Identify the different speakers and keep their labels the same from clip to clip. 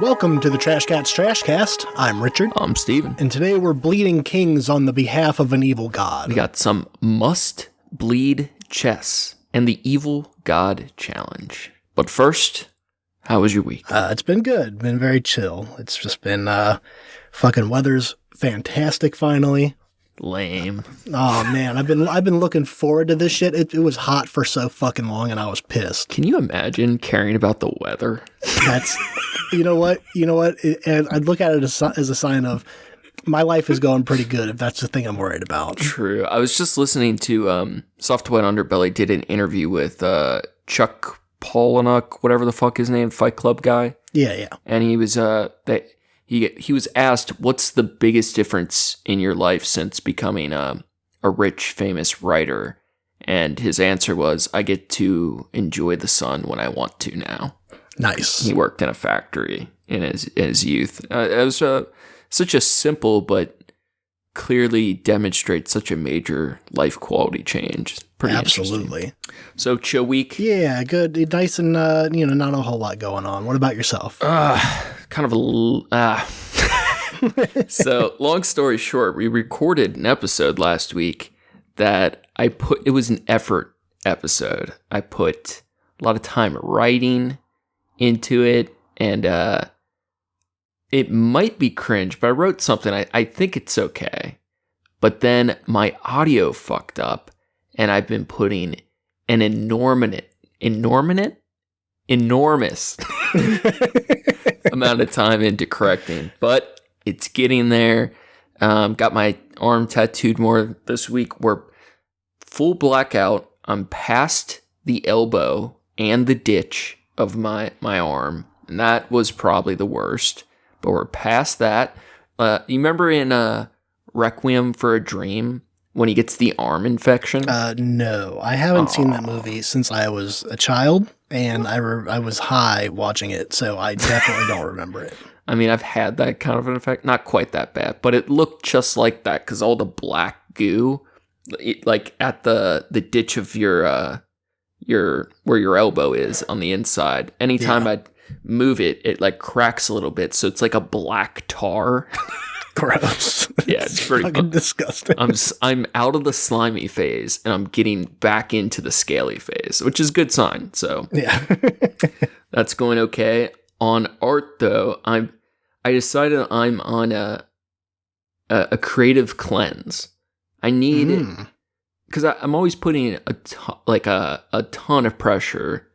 Speaker 1: Welcome to the Trashcats Trashcast. I'm Richard.
Speaker 2: I'm Steven.
Speaker 1: And today we're bleeding kings on the behalf of an evil god.
Speaker 2: We got some must-bleed chess and the Evil God Challenge. But first, how was your week?
Speaker 1: It's been good. Been very chill. It's just been, fucking weather's fantastic finally.
Speaker 2: Lame.
Speaker 1: Oh man, I've been looking forward to this shit. It was hot for so fucking long and I was pissed.
Speaker 2: Can you imagine caring about the weather?
Speaker 1: That's, you know what? And I'd look at it as a sign of my life is going pretty good if that's the thing I'm worried about.
Speaker 2: True. I was just listening to Soft White Underbelly did an interview with Chuck Palahniuk, whatever the fuck his name, Fight Club guy.
Speaker 1: Yeah.
Speaker 2: And he was he was asked, what's the biggest difference in your life since becoming a rich, famous writer? And his answer was, I get to enjoy the sun when I want to now.
Speaker 1: Nice.
Speaker 2: He worked in a factory in his youth. It was such a simple but clearly demonstrates such a major life quality change. Pretty
Speaker 1: Absolutely. So
Speaker 2: chill week.
Speaker 1: Yeah, good. Nice and not a whole lot going on. What about yourself?
Speaker 2: So long story short, we recorded an episode last week that it was an effort episode. I put a lot of time writing into it, and it might be cringe, but I wrote something. I think it's okay. But then my audio fucked up, and I've been putting an enormous amount of time into correcting. But it's getting there. Got my arm tattooed more this week. We're full blackout. I'm past the elbow and the ditch of my arm. And that was probably the worst. But we're past that. You remember in Requiem for a Dream when he gets the arm infection?
Speaker 1: No, I haven't seen that movie since I was a child, and I was high watching it, so I definitely don't remember it.
Speaker 2: I mean, I've had that kind of an effect. Not quite that bad, but it looked just like that because all the black goo, like at the ditch of your where your elbow is on the inside. Anytime I move it, it like cracks a little bit, so it's like a black tar.
Speaker 1: Gross.
Speaker 2: Yeah, it's pretty
Speaker 1: fucking disgusting.
Speaker 2: I'm out of the slimy phase and I'm getting back into the scaly phase, which is a good sign. So
Speaker 1: yeah,
Speaker 2: that's going okay. On art though, I decided I'm on a creative cleanse. I need because I'm always putting a ton of pressure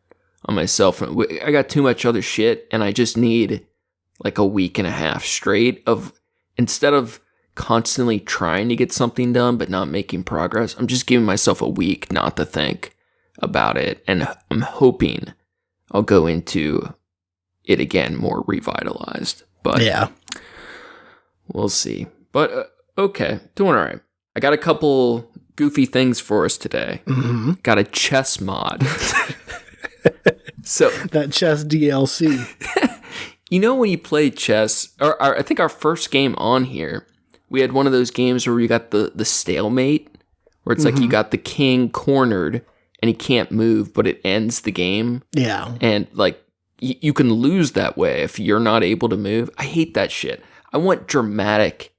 Speaker 2: on myself. I got too much other shit, and I just need like a week and a half straight of, instead of constantly trying to get something done but not making progress, I'm just giving myself a week not to think about it, and I'm hoping I'll go into it again more revitalized. But yeah, we'll see. But okay, doing all right. I got a couple goofy things for us today. Mm-hmm. Got a chess mod. So
Speaker 1: that chess DLC.
Speaker 2: You know when you play chess, or I think our first game on here, we had one of those games where we got the stalemate, where it's like you got the king cornered and he can't move, but it ends the game.
Speaker 1: Yeah.
Speaker 2: And like you can lose that way if you're not able to move. I hate that shit. I want dramatic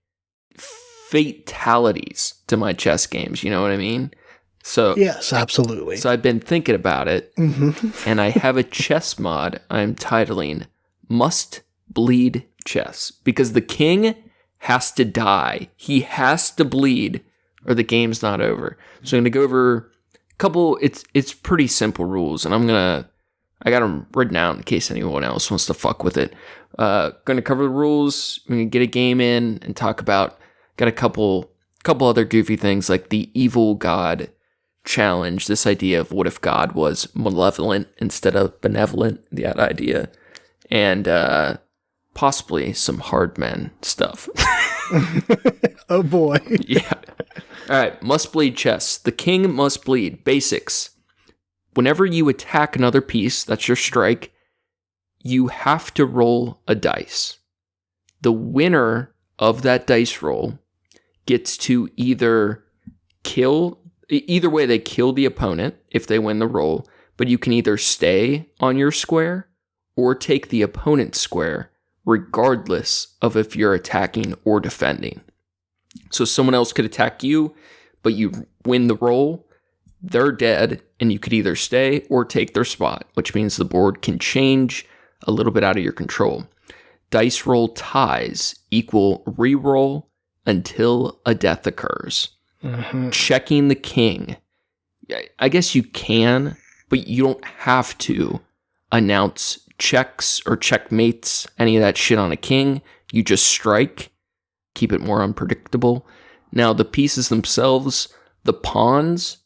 Speaker 2: fatalities to my chess games. You know what I mean? So
Speaker 1: yes, absolutely.
Speaker 2: So I've been thinking about it, and I have a chess mod I'm titling Must Bleed Chess, because the king has to die. He has to bleed or the game's not over. So I'm going to go over a couple, it's pretty simple rules, and I got them written out in case anyone else wants to fuck with it. Going to cover the rules, we're going to get a game in and talk about, got a couple other goofy things like the Evil God Challenge, this idea of what if God was malevolent instead of benevolent, that idea, and possibly some hard men stuff.
Speaker 1: Oh boy.
Speaker 2: Yeah. All right, must bleed chess. The king must bleed. Basics. Whenever you attack another piece, that's your strike, you have to roll a dice. The winner of that dice roll gets to either way they kill the opponent if they win the roll, but you can either stay on your square or take the opponent's square regardless of if you're attacking or defending. So someone else could attack you, but you win the roll, they're dead, and you could either stay or take their spot, which means the board can change a little bit out of your control. Dice roll ties equal reroll until a death occurs.
Speaker 1: Mm-hmm.
Speaker 2: Checking the king. I guess you can, but you don't have to announce checks or checkmates, any of that shit on a king. You just strike. Keep it more unpredictable. Now, the pieces themselves, the pawns,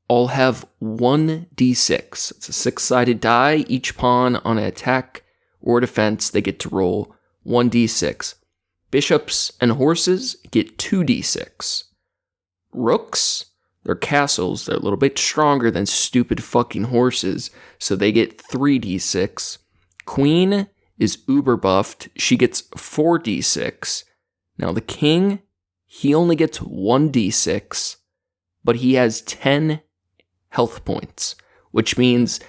Speaker 2: all have 1d6. It's a 6-sided die. Each pawn on an attack or defense, they get to roll 1d6. Bishops and horses get 2d6. Rooks, they're castles. They're a little bit stronger than stupid fucking horses, so they get 3d6. Queen is uber buffed. She gets 4d6. Now the king, he only gets 1d6, but he has 10 health points, which means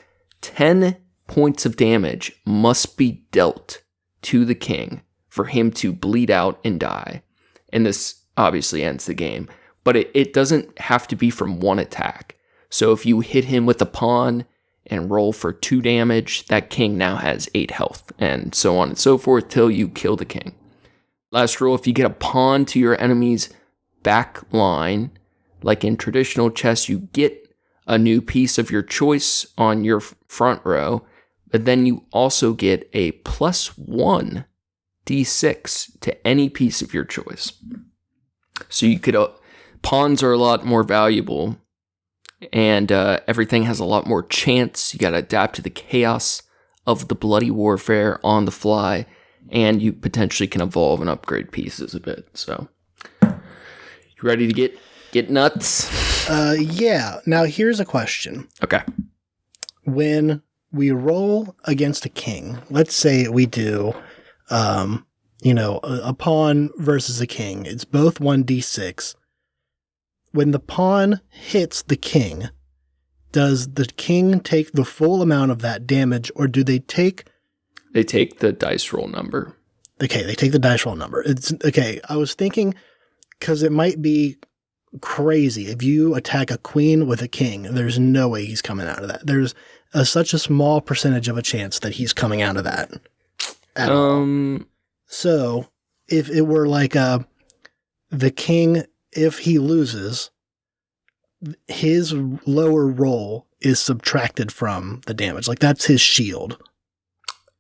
Speaker 2: 10 points of damage must be dealt to the king for him to bleed out and die. And this obviously ends the game, but it doesn't have to be from one attack. So if you hit him with a pawn and roll for 2 damage, that king now has 8 health, and so on and so forth till you kill the king. Last rule, if you get a pawn to your enemy's back line, like in traditional chess, you get a new piece of your choice on your front row, but then you also get a +1 d6 to any piece of your choice. So you could, pawns are a lot more valuable, and everything has a lot more chance. You got to adapt to the chaos of the bloody warfare on the fly, and you potentially can evolve and upgrade pieces a bit. So, you ready to get nuts?
Speaker 1: Yeah. Now here's a question.
Speaker 2: Okay.
Speaker 1: When we roll against a king, let's say we do, a pawn versus a king. It's both 1d6. When the pawn hits the king, does the king take the full amount of that damage, or do they take...
Speaker 2: They take the dice roll number.
Speaker 1: Okay, they take the dice roll number. It's okay. I was thinking, because it might be crazy if you attack a queen with a king. There's no way he's coming out of that. There's such a small percentage of a chance that he's coming out of that at all. So if it were like the king, if he loses, his lower roll is subtracted from the damage. Like, that's his shield.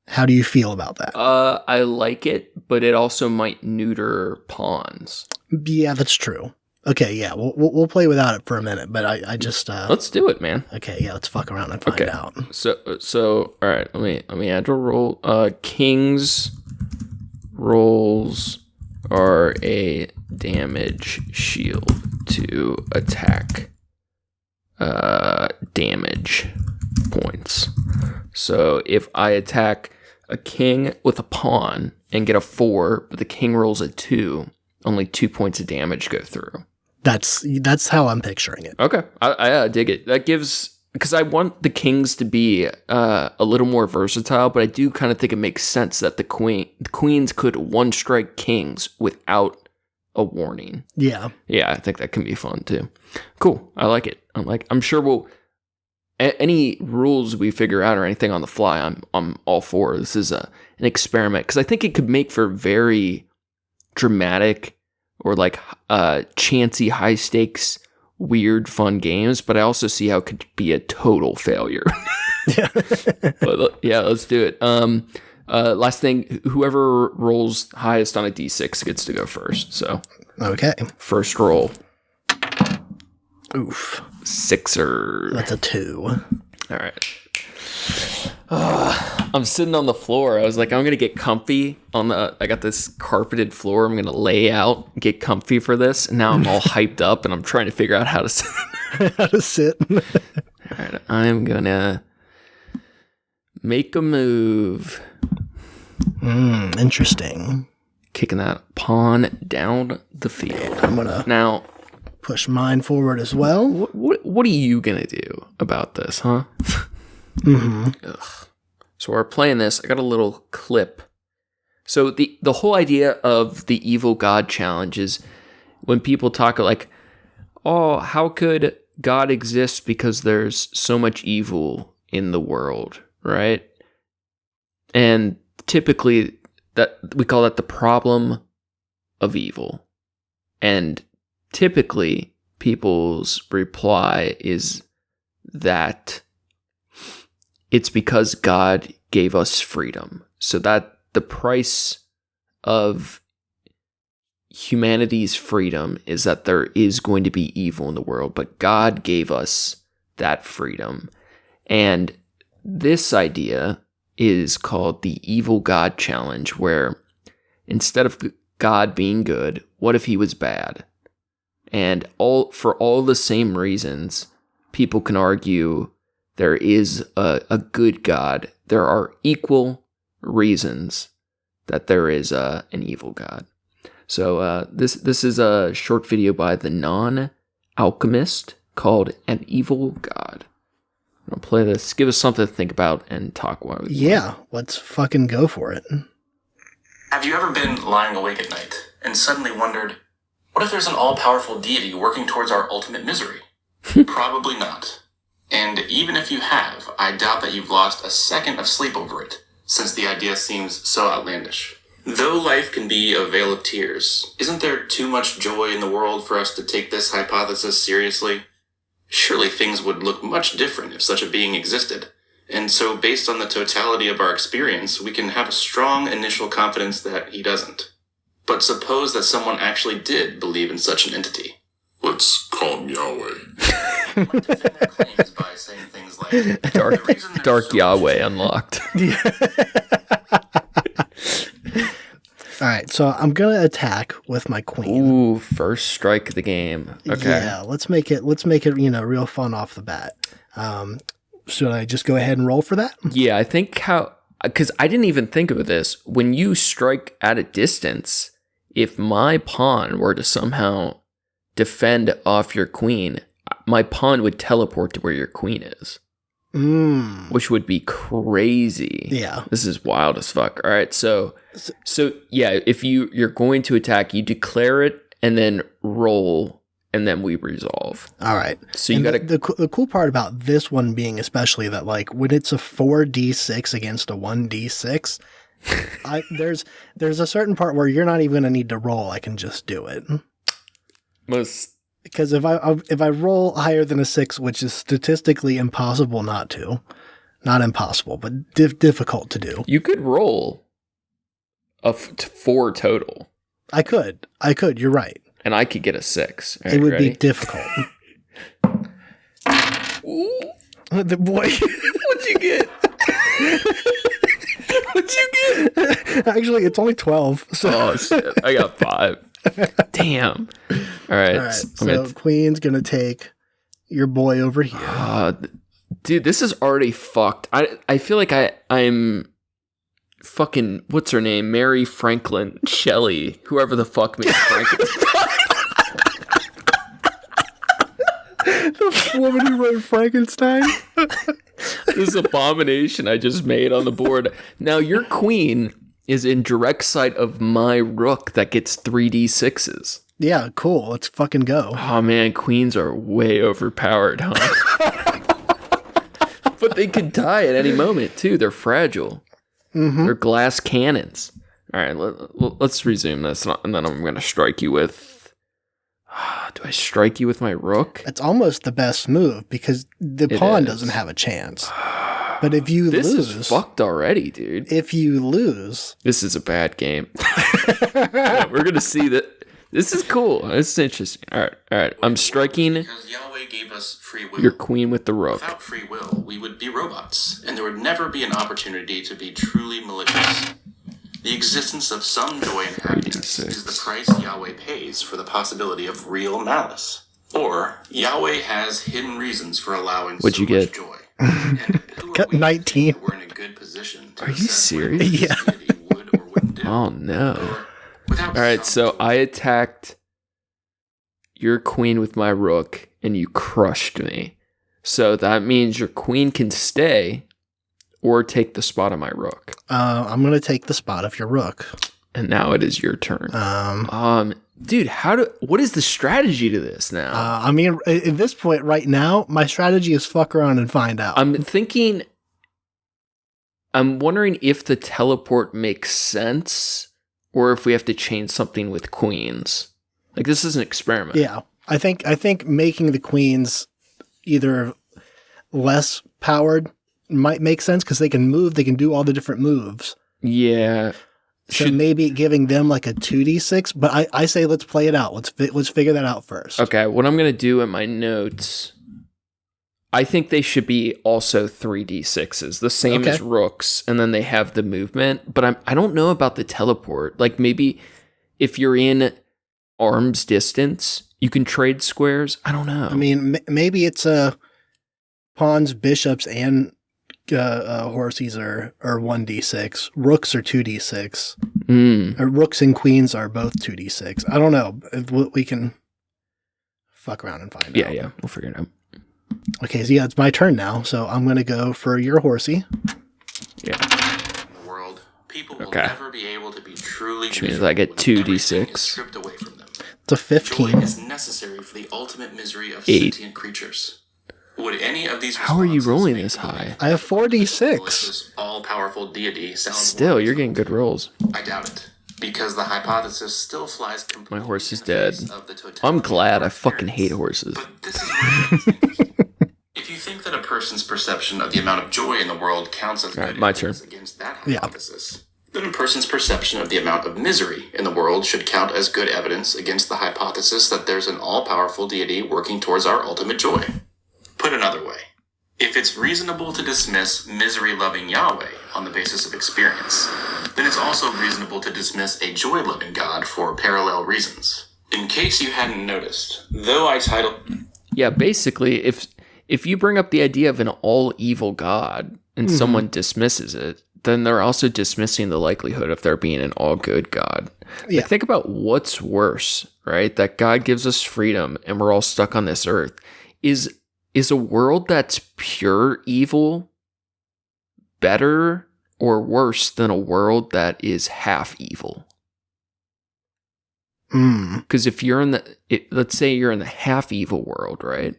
Speaker 1: How do you feel about that?
Speaker 2: I like it, but it also might neuter pawns.
Speaker 1: Yeah, that's true. Okay, yeah, we'll play without it for a minute, but I just
Speaker 2: let's do it, man.
Speaker 1: Okay, yeah, let's fuck around and find out.
Speaker 2: So all right, let me add a roll. King's rolls are a damage shield to attack damage points. So if I attack a king with a pawn and get a 4, but the king rolls a 2, only 2 points of damage go through.
Speaker 1: That's how I'm picturing it.
Speaker 2: Okay, I dig it. That gives, because I want the kings to be a little more versatile, but I do kind of think it makes sense that the queens could one-strike kings without a warning.
Speaker 1: Yeah.
Speaker 2: Yeah, I think that can be fun too. Cool, I like it. I'm sure any rules we figure out or anything on the fly, I'm all for. This is an experiment, because I think it could make for very dramatic or like chancy, high stakes, weird, fun games. But I also see how it could be a total failure.
Speaker 1: Yeah.
Speaker 2: But yeah, let's do it. Last thing, whoever rolls highest on a d6 gets to go first. So
Speaker 1: okay,
Speaker 2: first roll.
Speaker 1: Oof.
Speaker 2: 6er.
Speaker 1: That's a 2.
Speaker 2: All right. I'm sitting on the floor. I was like, I'm going to get comfy I got this carpeted floor. I'm going to lay out, get comfy for this. And now I'm all hyped up and I'm trying to figure out how to sit.
Speaker 1: How to sit.
Speaker 2: All right. I'm going to make a move.
Speaker 1: Interesting.
Speaker 2: Kicking that pawn down the field.
Speaker 1: I'm going to
Speaker 2: now
Speaker 1: push mine forward as well.
Speaker 2: What are you going to do about this, huh?
Speaker 1: Mm-hmm.
Speaker 2: Ugh. So we're playing this. I got a little clip So the whole idea of the evil God challenge is when people talk like, oh, how could God exist because there's so much evil in the world, right? And typically that we call that the problem of evil. And typically people's reply is that it's because God gave us freedom. So that the price of humanity's freedom is that there is going to be evil in the world, but God gave us that freedom. And this idea is called the evil God challenge, where instead of God being good, what if he was bad? And for all the same reasons, people can argue there is a good God. There are equal reasons that there is an evil God. So this is a short video by the Non-Alchemist called An Evil God. I'll play this. Give us something to think about and talk while we
Speaker 1: Yeah, let's fucking go for it.
Speaker 3: Have you ever been lying awake at night and suddenly wondered, what if there's an all-powerful deity working towards our ultimate misery? Probably not. And even if you have, I doubt that you've lost a second of sleep over it, since the idea seems so outlandish. Though life can be a vale of tears, isn't there too much joy in the world for us to take this hypothesis seriously? Surely things would look much different if such a being existed. And so based on the totality of our experience, we can have a strong initial confidence that he doesn't. But suppose that someone actually did believe in such an entity.
Speaker 4: Let's call him Yahweh.
Speaker 3: Might defend their claims by saying things like, "The reason there's
Speaker 2: Dark
Speaker 3: so
Speaker 2: Yahweh
Speaker 3: much-
Speaker 2: unlocked.
Speaker 1: All right, so I'm going to attack with my queen.
Speaker 2: Ooh, first strike of the game. Okay.
Speaker 1: Yeah, let's make it, real fun off the bat. Should I just go ahead and roll for that?
Speaker 2: Yeah, I think because I didn't even think of this. When you strike at a distance, if my pawn were to somehow defend off your queen, my pawn would teleport to where your queen is. Which would be crazy.
Speaker 1: Yeah.
Speaker 2: This is wild as fuck. All right, so yeah, if you're going to attack, you declare it and then roll, and then we resolve.
Speaker 1: All right.
Speaker 2: So you
Speaker 1: And
Speaker 2: got to
Speaker 1: the cool part about this one being especially that like when it's a 4d6 against a 1d6, there's a certain part where you're not even going to need to roll. I can just do it. Because if I roll higher than a 6, which is statistically impossible not impossible, but difficult to do.
Speaker 2: You could roll a 4 total,
Speaker 1: I could. You're right.
Speaker 2: and I could get a 6. All right,
Speaker 1: It would
Speaker 2: ready?
Speaker 1: be difficult.
Speaker 2: Ooh,
Speaker 1: The boy.
Speaker 2: what'd you get? What'd you get?
Speaker 1: Actually, it's only 12. So.
Speaker 2: Oh shit! I got 5. Damn. All right.
Speaker 1: All right. So Queen's gonna take your boy over here.
Speaker 2: Dude, this is already fucked. I feel like I'm fucking, what's her name? Mary Franklin Shelley, whoever the fuck made Franklin.
Speaker 1: The woman who wrote Frankenstein.
Speaker 2: This abomination I just made on the board. Now your queen is in direct sight of my rook that gets 3d6s.
Speaker 1: Yeah, cool. Let's fucking go.
Speaker 2: Oh man, queens are way overpowered, huh? But they could die at any moment too. They're fragile. Mm-hmm. They're glass cannons. All right, let's resume this, and then I'm going to strike you with... do I strike you with my rook?
Speaker 1: It's almost the best move because the pawn doesn't have a chance. But if you
Speaker 2: This
Speaker 1: lose...
Speaker 2: is fucked already, dude.
Speaker 1: If you lose...
Speaker 2: This is a bad game. Yeah, we're going to see that. This is cool. This is interesting. All right. I'm striking
Speaker 3: Because Yahweh gave us free will.
Speaker 2: your queen with the rook.
Speaker 3: Without free will, we would be robots, and there would never be an opportunity to be truly malicious. The existence of some joy and happiness
Speaker 2: 3d6.
Speaker 3: is the price Yahweh pays for the possibility of real malice. Or, Yahweh has hidden reasons for allowing
Speaker 2: What'd
Speaker 3: so
Speaker 2: you get?
Speaker 3: much joy. And who are
Speaker 1: Got
Speaker 3: we
Speaker 1: 19.
Speaker 3: that We're in a good position to
Speaker 2: Are you
Speaker 3: assess what
Speaker 2: serious?
Speaker 3: this
Speaker 1: Yeah.
Speaker 3: deity would or wouldn't do.
Speaker 2: Oh, no.
Speaker 3: Or, without
Speaker 2: All right,
Speaker 3: some
Speaker 2: so I attacked your queen with my rook, and you crushed me. So that means your queen can stay, or take the spot of my rook.
Speaker 1: I'm going to take the spot of your rook.
Speaker 2: And now it is your turn. Dude, what is the strategy to this now?
Speaker 1: I mean, at this point right now, my strategy is fuck around and find out.
Speaker 2: I'm wondering if the teleport makes sense or if we have to change something with queens. Like, this is an experiment.
Speaker 1: Yeah. I think making the queens either less powered might make sense because they can move, they can do all the different moves.
Speaker 2: Yeah.
Speaker 1: So maybe giving them like a 2d6, but I say let's play it out. Let's figure that out first.
Speaker 2: Okay, what I'm going to do in my notes, I think they should be also 3d6s, the same as rooks, and then they have the movement, but I don't know about the teleport. Like, maybe if you're in arm's distance, you can trade squares. I don't know.
Speaker 1: I mean, maybe it's pawns, bishops, and horses are 1d6. Rooks are 2d6. Rooks and queens are both 2d6. I don't know. We can fuck around and find out.
Speaker 2: Yeah, we'll figure it out.
Speaker 1: Okay, so yeah, it's my turn now. So I'm going to go for your horsey.
Speaker 2: Yeah.
Speaker 3: In the world, people will never be able to be truly.
Speaker 2: Which means I get 2d6.
Speaker 3: Stripped away from them.
Speaker 1: It's a 15.
Speaker 3: Joy is necessary for the ultimate misery of sentient creatures. Would any of these
Speaker 2: How are you rolling this high?
Speaker 1: I have 4d6.
Speaker 3: All-powerful deity sound
Speaker 2: Still, you're getting good rolls.
Speaker 3: I doubt it, because the hypothesis still flies completely.
Speaker 2: My horse is dead. I'm glad. I fucking hate horses.
Speaker 3: But this is where if you think that a person's perception of the amount of joy in the world counts as good
Speaker 2: my turn.
Speaker 3: against that hypothesis, then a person's perception of the amount of misery in the world should count as good evidence against the hypothesis that there's an all-powerful deity working towards our ultimate joy. Put another way, if it's reasonable to dismiss misery-loving Yahweh on the basis of experience, then it's also reasonable to dismiss a joy-loving God for parallel reasons. In case you hadn't noticed, though I titled...
Speaker 2: Yeah, basically, if you bring up the idea of an all-evil God and someone dismisses it, then they're also dismissing the likelihood of there being an all-good God.
Speaker 1: Yeah.
Speaker 2: Like, think about what's worse, right? That God gives us freedom and we're all stuck on this earth. Is a world that's pure evil better or worse than a world that is half evil? Because if you're let's say you're in the half evil world, right?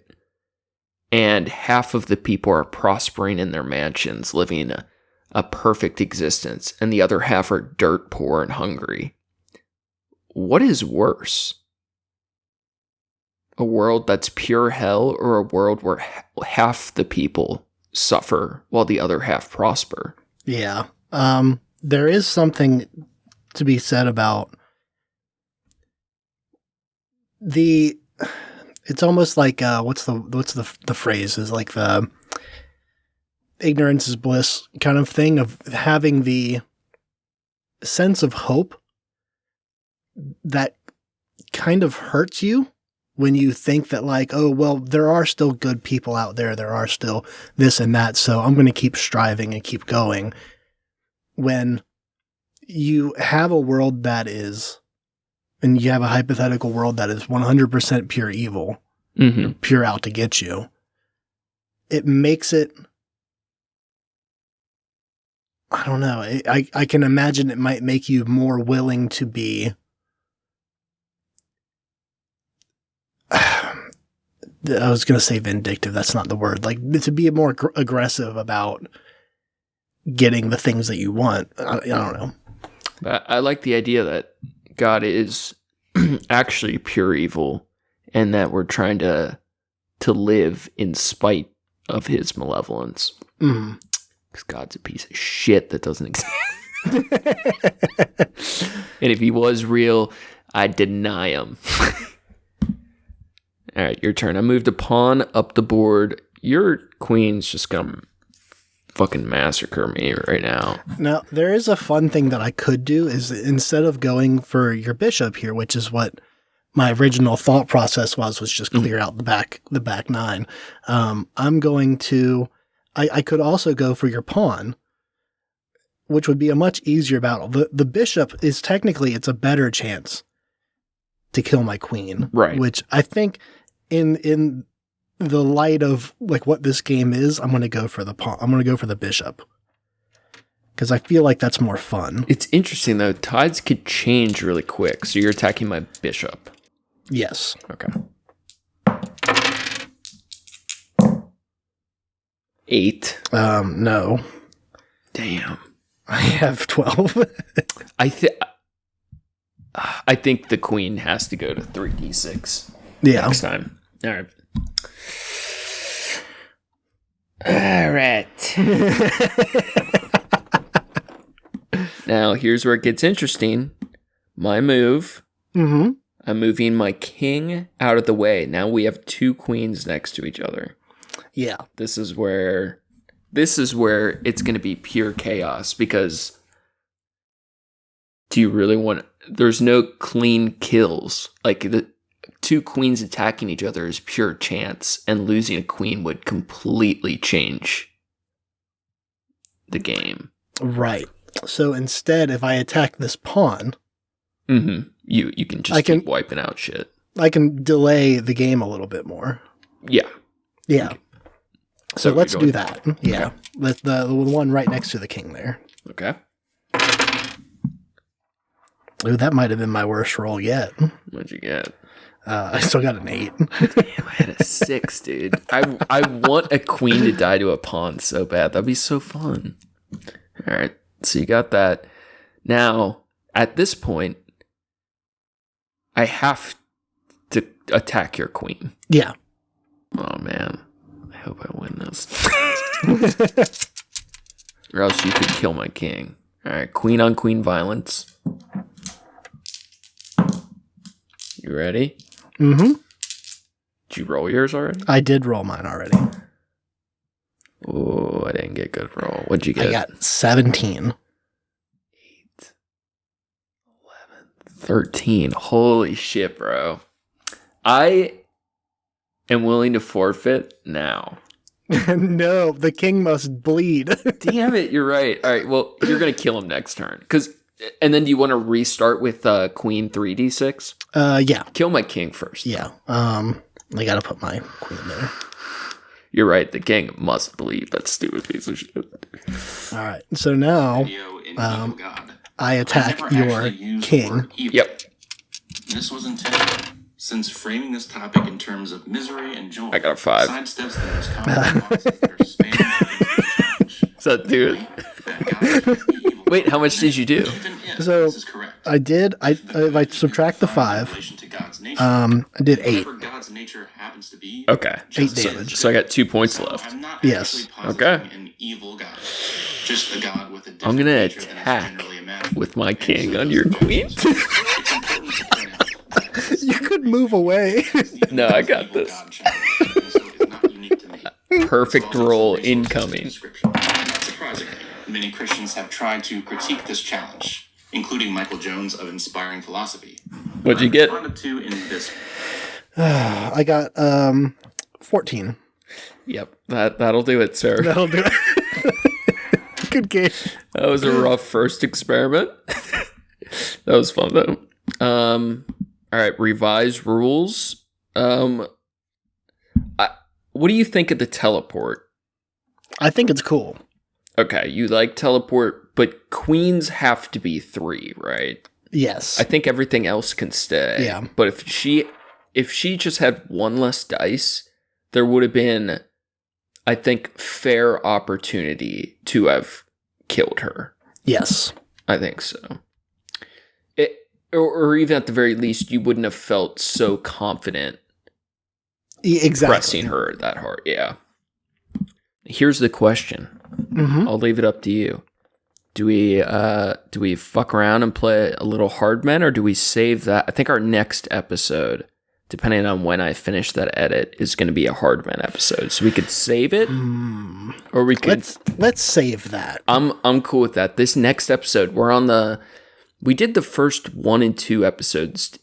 Speaker 2: And half of the people are prospering in their mansions, living a perfect existence, and the other half are dirt poor and hungry. What is worse? A world that's pure hell, or a world where half the people suffer while the other half prosper?
Speaker 1: Yeah. There is something to be said about it's almost like what's the phrase is like the ignorance is bliss kind of thing of having the sense of hope that kind of hurts you when you think that like, oh, well, there are still good people out there. There are still this and that. So I'm going to keep striving and keep going. When you have a world that is, and you have a hypothetical world that is 100% pure evil, pure out to get you, it makes it, I don't know. I can imagine it might make you more willing to be, I was going to say vindictive. That's not the word. Like, to be more aggressive about getting the things that you want. I don't know.
Speaker 2: But I like the idea that God is actually pure evil and that we're trying to live in spite of his malevolence. Because God's a piece of shit that doesn't exist. And if he was real, I'd deny him. All right, your turn. I moved a pawn up the board. Your queen's just going to fucking massacre me right now.
Speaker 1: Now, there is a fun thing that I could do is instead of going for your bishop here, which is what my original thought process was just clear out the back nine. I'm going to, I could also go for your pawn, which would be a much easier battle. The bishop is technically, it's a better chance to kill my queen.
Speaker 2: Right.
Speaker 1: Which I think in the light of like what this game is, I'm going to go for the pawn. I'm going to go for the bishop. because I feel like that's more fun.
Speaker 2: It's interesting, though. Tides could change really quick. So you're attacking my bishop.
Speaker 1: Yes.
Speaker 2: Okay. 8.
Speaker 1: No.
Speaker 2: Damn.
Speaker 1: I have 12.
Speaker 2: I think the queen has to go to 3d6
Speaker 1: Yeah.
Speaker 2: next time. All right. All right. Now, here's where it gets interesting. My move.
Speaker 1: Mm-hmm.
Speaker 2: I'm moving my king out of the way. Now we have 2 queens next to each other.
Speaker 1: Yeah.
Speaker 2: This is where it's going to be pure chaos, because do you really want... There's no clean kills. Like, the 2 queens attacking each other is pure chance, and losing a queen would completely change the game.
Speaker 1: Right. So instead, if I attack this pawn...
Speaker 2: Mm-hmm. You can just keep wiping out shit.
Speaker 1: I can delay the game a little bit more.
Speaker 2: Yeah.
Speaker 1: Yeah. So let's do
Speaker 2: going-
Speaker 1: that. Yeah. Let the one right next to the king there.
Speaker 2: Okay.
Speaker 1: Ooh, that might have been my worst roll yet.
Speaker 2: What'd you get?
Speaker 1: I still got an 8.
Speaker 2: Damn, I had a 6, dude. I want a queen to die to a pawn so bad. That'd be so fun. All right. So you got that. Now, at this point, I have to attack your queen.
Speaker 1: Yeah.
Speaker 2: Oh, man. I hope I win this. Or else you could kill my king. All right. Queen on queen violence. You ready?
Speaker 1: Mm-hmm.
Speaker 2: Did you roll yours already?
Speaker 1: I did roll mine already.
Speaker 2: Oh, I didn't get a good roll. What'd you get?
Speaker 1: I got 17.
Speaker 2: 13. Holy shit, bro. I am willing to forfeit now.
Speaker 1: No, the king must bleed.
Speaker 2: Damn it, you're right. All right, well, you're going to kill him next turn. And then do you want to restart with queen 3d6?
Speaker 1: Yeah.
Speaker 2: Kill my king first.
Speaker 1: Yeah. I got to put my queen there.
Speaker 2: You're right, the king must bleed. That stupid piece of shit.
Speaker 1: All right. So now
Speaker 3: Video in Evil God.
Speaker 1: I attack
Speaker 3: never
Speaker 1: your
Speaker 3: actually used the
Speaker 1: king.
Speaker 3: word evil.
Speaker 2: Yep.
Speaker 3: This was intended, since framing this topic in terms of misery and joy.
Speaker 2: I got a 5.
Speaker 3: Sidesteps the most common nuances that are spanned against this challenge.
Speaker 2: So, dude.
Speaker 3: That God should be evil.
Speaker 2: Wait, how much did you do?
Speaker 3: Even if
Speaker 1: So,
Speaker 3: this is correct.
Speaker 1: I did. If I subtract the 5,
Speaker 3: relation to God's nature,
Speaker 1: I did 8.
Speaker 3: whatever God's nature happens to be.
Speaker 2: Okay.
Speaker 1: 8 damage.
Speaker 2: So I got 2 points
Speaker 3: So
Speaker 2: left.
Speaker 3: I'm not
Speaker 1: Yes.
Speaker 3: actually positing
Speaker 2: Okay.
Speaker 3: an evil God, just a God with a different
Speaker 2: I'm going to
Speaker 3: nature than is
Speaker 2: attack
Speaker 3: generally imagined.
Speaker 2: with my king on your queen.
Speaker 3: It's important to point out that
Speaker 1: You could move away.
Speaker 2: No, I got this. Perfect roll incoming.
Speaker 3: Not surprisingly, many Christians have tried to critique this challenge, including Michael Jones of Inspiring Philosophy.
Speaker 2: What'd you get?
Speaker 3: Responded to in this.
Speaker 1: I got 14.
Speaker 2: Yep, that'll do it, sir.
Speaker 1: That'll do it. Good game.
Speaker 2: That was a rough first experiment. That was fun though. All right, revised rules. What do you think of the teleport?
Speaker 1: I think it's cool.
Speaker 2: Okay, you like teleport, but queens have to be 3, right?
Speaker 1: Yes.
Speaker 2: I think everything else can stay.
Speaker 1: Yeah.
Speaker 2: But if she just had 1 less dice, there would have been, I think, fair opportunity to have killed her.
Speaker 1: Yes.
Speaker 2: I think so. Or even at the very least, you wouldn't have felt so confident
Speaker 1: Exactly.
Speaker 2: pressing her that hard. Yeah. Here's the question.
Speaker 1: Mm-hmm.
Speaker 2: I'll leave it up to you. Do we fuck around and play a little Hardmen, or do we save that? I think our next episode, depending on when I finish that edit, is going to be a Hardmen episode. So we could save it, or we could.
Speaker 1: Let's save that.
Speaker 2: I'm cool with that. This next episode, we did the first 1 and 2 episodes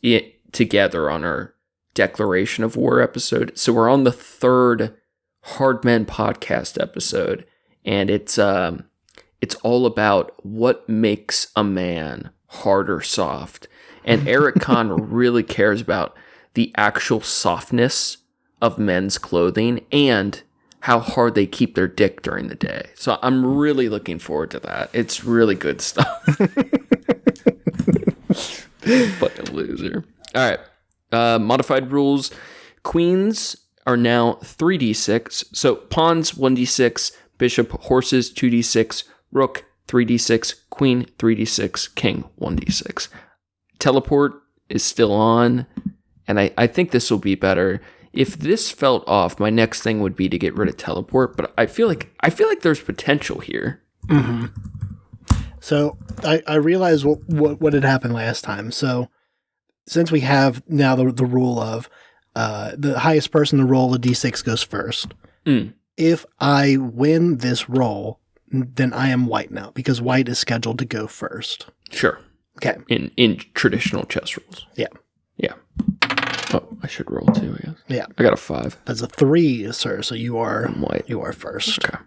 Speaker 2: together on our Declaration of War episode. So we're on the 3rd Hardmen podcast episode, and it's all about what makes a man hard or soft. And Eric Kahn really cares about the actual softness of men's clothing and how hard they keep their dick during the day. So I'm really looking forward to that. It's really good stuff. Fucking loser. All right. Modified rules. Queens are now 3d6. So pawns 1d6, bishop, horses 2d6, rook 3d6, queen 3d6, king 1d6. Teleport is still on, and I think this will be better. If this felt off, my next thing would be to get rid of teleport, but I feel like there's potential here.
Speaker 1: Mm-hmm. So I realized what had happened last time. So since we have now the rule of the highest person to roll a d6 goes first. If I win this roll, then I am white now because white is scheduled to go first.
Speaker 2: Sure.
Speaker 1: Okay.
Speaker 2: In traditional chess rules.
Speaker 1: Yeah.
Speaker 2: Yeah. Oh, I should roll too, I guess.
Speaker 1: Yeah.
Speaker 2: I got a 5.
Speaker 1: That's a 3, sir. So you are
Speaker 2: white.
Speaker 1: You are first.
Speaker 2: Okay.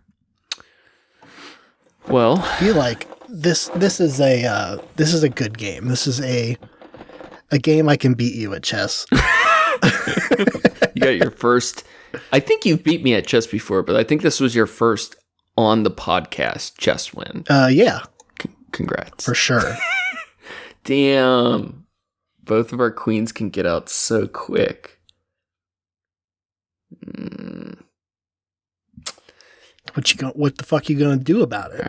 Speaker 2: Well,
Speaker 1: I feel like this is a good game. This is a game I can beat you at chess.
Speaker 2: You got your first. I think you've beat me at chess before, but I think this was your first on the podcast chess win.
Speaker 1: Yeah.
Speaker 2: Congrats.
Speaker 1: For sure.
Speaker 2: Damn. Both of our queens can get out so quick.
Speaker 1: What the fuck you gonna do about it?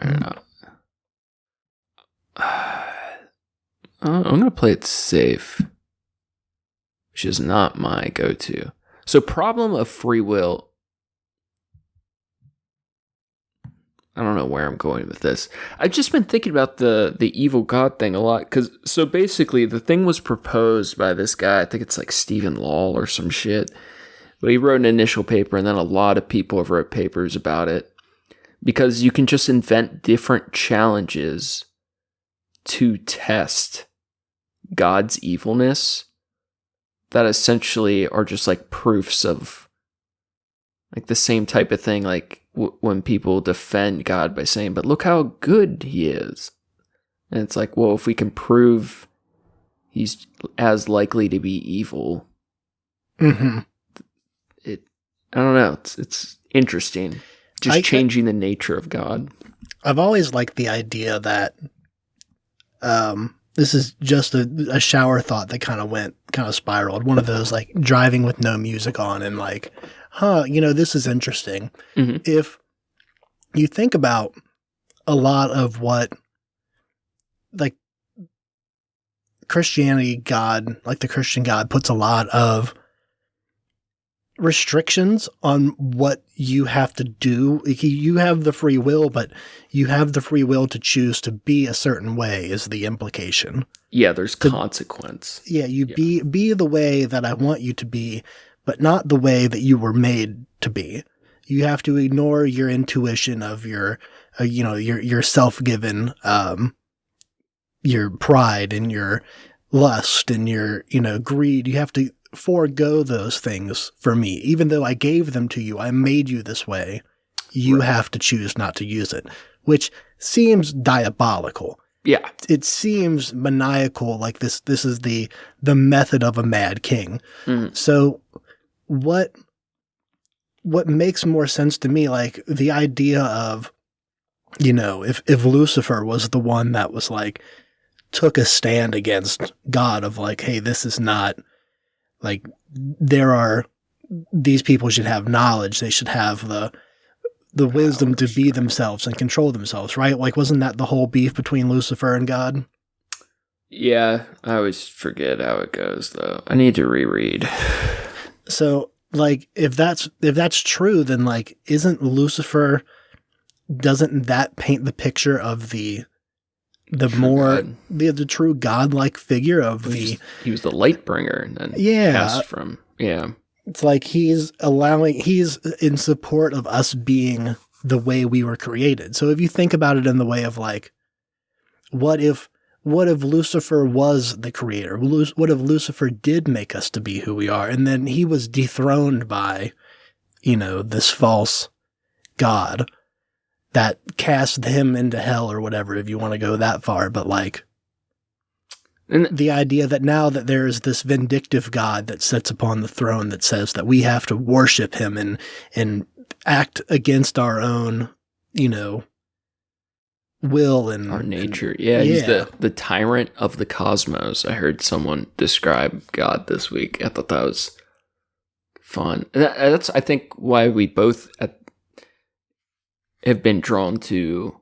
Speaker 2: I'm gonna play it safe, which is not my go-to. So, problem of free will. I don't know where I'm going with this. I've just been thinking about the evil god thing a lot. So basically, the thing was proposed by this guy. I think it's like Stephen Law or some shit. But he wrote an initial paper, and then a lot of people have wrote papers about it. Because you can just invent different challenges to test God's evilness that essentially are just like proofs of like the same type of thing, like when people defend God by saying, but look how good he is. And it's like, well, if we can prove he's as likely to be evil,
Speaker 1: Mm-hmm.
Speaker 2: I don't know, it's interesting. Just changing the nature of God.
Speaker 1: I've always liked the idea that this is just a shower thought that kind of spiraled. One of those like driving with no music on and like, this is interesting.
Speaker 2: Mm-hmm.
Speaker 1: If you think about a lot of what like Christianity God, like the Christian God puts a lot of restrictions on what you have to do. You have the free will, but you have the free will to choose to be a certain way is the implication.
Speaker 2: Yeah, there's consequence.
Speaker 1: Yeah, be the way that I want you to be, but not the way that you were made to be. You have to ignore your intuition of your self-given, your pride and your lust and your, greed. You have to forego those things for me. Even though I gave them to you, I made you this way. You have to choose not to use it, which seems diabolical.
Speaker 2: Yeah.
Speaker 1: It seems maniacal, like this is the method of a mad king.
Speaker 2: Mm-hmm.
Speaker 1: So what makes more sense to me, like the idea of, if Lucifer was the one that was like, took a stand against God of like, hey, this is not, like, these people should have knowledge. They should have the wisdom to be themselves and control themselves, right? Like, wasn't that the whole beef between Lucifer and God?
Speaker 2: Yeah, I always forget how it goes, though. I need to reread.
Speaker 1: So, like, if that's true, then, like, doesn't that paint the picture of the true godlike figure of
Speaker 2: he was the light bringer and then cast from
Speaker 1: it's like he's in support of us being the way we were created. So if you think about it in the way of like, what if Lucifer was the creator? What if Lucifer did make us to be who we are, and then he was dethroned by this false god that cast him into hell or whatever, if you want to go that far. But like, and the idea that now that there is this vindictive God that sits upon the throne that says that we have to worship him and act against our own, will and
Speaker 2: our nature. Yeah, he's the tyrant of the cosmos. I heard someone describe God this week. I thought that was fun. That's, I think, why we both have been drawn to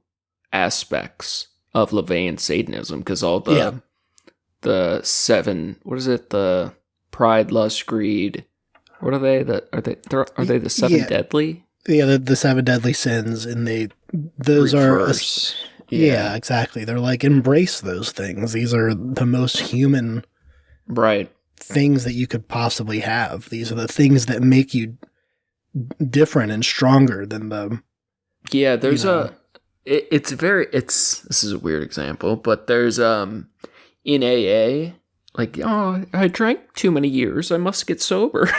Speaker 2: aspects of LaVeyan Satanism, because all the seven, what is it? The pride, lust, greed. What are they? Are they the seven deadly?
Speaker 1: Yeah, the seven deadly sins, and those
Speaker 2: Reverse.
Speaker 1: Yeah, exactly. They're like, embrace those things. These are the most human things that you could possibly have. These are the things that make you different and stronger than the... Yeah,
Speaker 2: there's this is a weird example, but there's, in AA, like, oh, I drank too many years, I must get sober.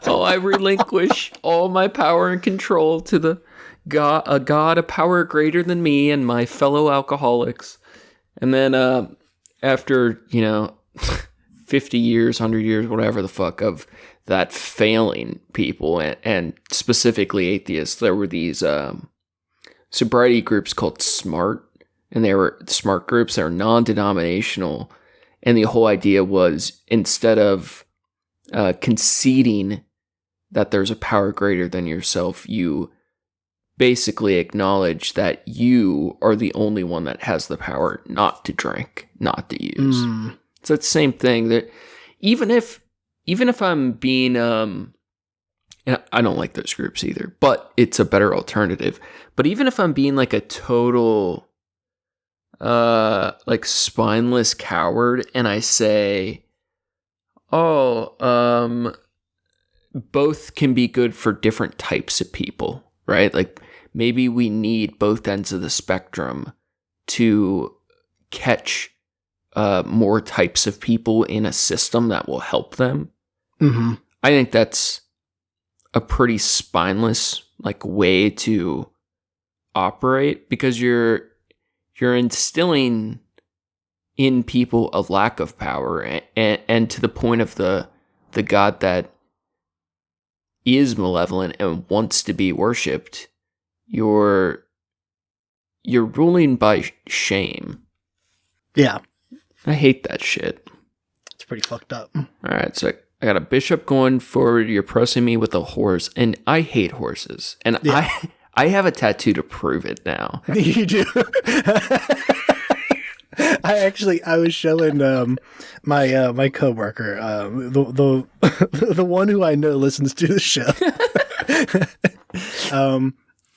Speaker 2: I relinquish all my power and control to a power greater than me and my fellow alcoholics. And then after 50 years, 100 years, whatever the fuck, of that failing people, and specifically atheists, there were these sobriety groups called SMART, and they were SMART groups that are non-denominational, and the whole idea was, instead of conceding that there's a power greater than yourself, you basically acknowledge that you are the only one that has the power not to drink, not to use. So it's the same thing, that even if I'm being, and I don't like those groups either, but it's a better alternative. But even if I'm being like a total, like spineless coward, and I say, both can be good for different types of people, right? Like, maybe we need both ends of the spectrum to catch more types of people in a system that will help them.
Speaker 1: Mm-hmm.
Speaker 2: I think that's a pretty spineless way to operate, because you're instilling in people a lack of power, and to the point of the God that is malevolent and wants to be worshipped, you're ruling by shame.
Speaker 1: Yeah.
Speaker 2: I hate that shit.
Speaker 1: It's pretty fucked up.
Speaker 2: All right, so I got a bishop going forward. You're pressing me with a horse, and I hate horses. And I have a tattoo to prove it now.
Speaker 1: You do? I was showing my coworker, the one who I know listens to the show.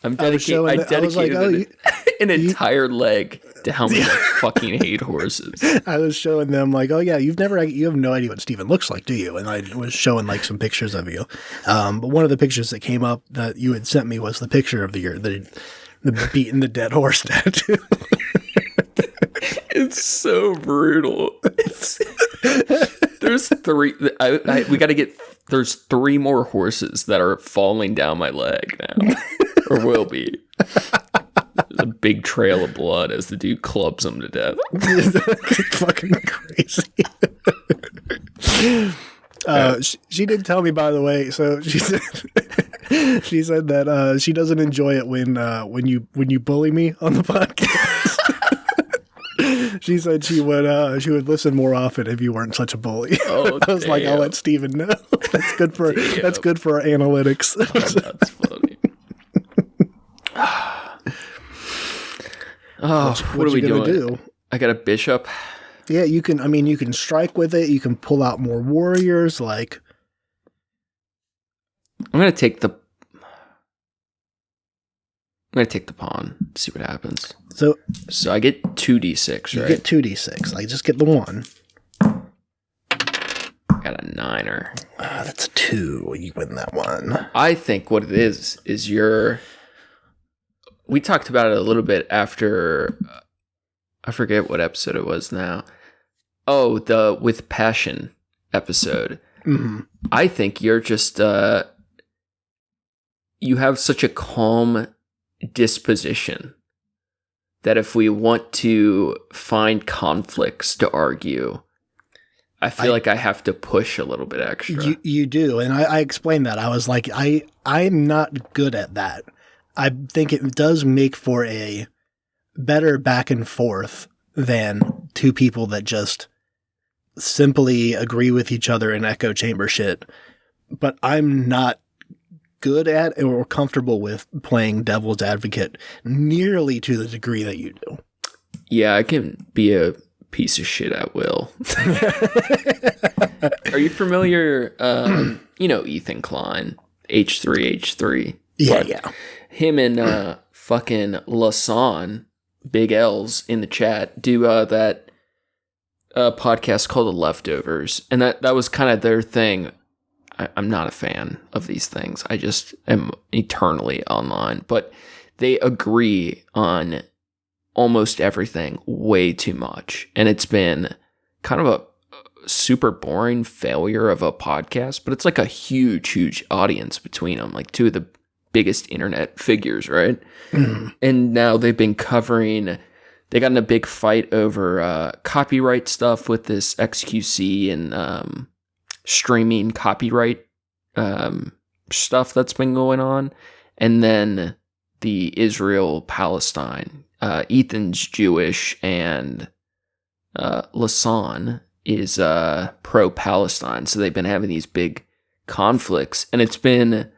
Speaker 2: I dedicated an entire leg to how much I fucking hate horses.
Speaker 1: I was showing them you have no idea what Steven looks like, do you? And I was showing some pictures of you. But one of the pictures that came up that you had sent me was the picture of the beating the dead horse tattoo.
Speaker 2: It's so brutal. There's three. There's three more horses that are falling down my leg now, or will be. There's a big trail of blood as the dude clubs them to death.
Speaker 1: Fucking crazy. She did tell me, by the way. So she said that she doesn't enjoy it when you bully me on the podcast. She said she would listen more often if you weren't such a bully.
Speaker 2: Oh,
Speaker 1: I was like, I'll let Steven know. That's good for our analytics.
Speaker 2: Oh, that's funny. What are we doing? I got a bishop.
Speaker 1: Yeah, you can strike with it. You can pull out more warriors.
Speaker 2: I'm gonna take the pawn. See what happens. So I get 2d6, right?
Speaker 1: You get 2d6. I just get the one.
Speaker 2: Got a 9er.
Speaker 1: That's a 2. You win that one.
Speaker 2: I think what it is we talked about it a little bit after, I forget what episode it was now. Oh, the With Passion episode.
Speaker 1: Mm-hmm.
Speaker 2: I think you're just, you have such a calm disposition that if we want to find conflicts to argue, I feel like I have to push a little bit extra.
Speaker 1: You do, and I explained that. I was like, I'm not good at that. I think it does make for a better back and forth than two people that just simply agree with each other in echo chamber shit. But I'm not good at or comfortable with playing devil's advocate nearly to the degree that you do.
Speaker 2: Yeah, I can be a piece of shit at will. Are you familiar, Ethan Klein, H3H3?
Speaker 1: Yeah.
Speaker 2: Him and fucking Lasan, big L's in the chat, do that podcast called The Leftovers. And that was kind of their thing. I'm not a fan of these things. I just am eternally online. But they agree on almost everything way too much. And it's been kind of a super boring failure of a podcast, but it's like a huge, huge audience between them, like two of the biggest internet figures, right? Mm. And now they've been covering, they got in a big fight over copyright stuff with this XQC and streaming copyright stuff that's been going on. And then the Israel-Palestine. Ethan's Jewish and Lasan is pro-Palestine. So they've been having these big conflicts. And it's been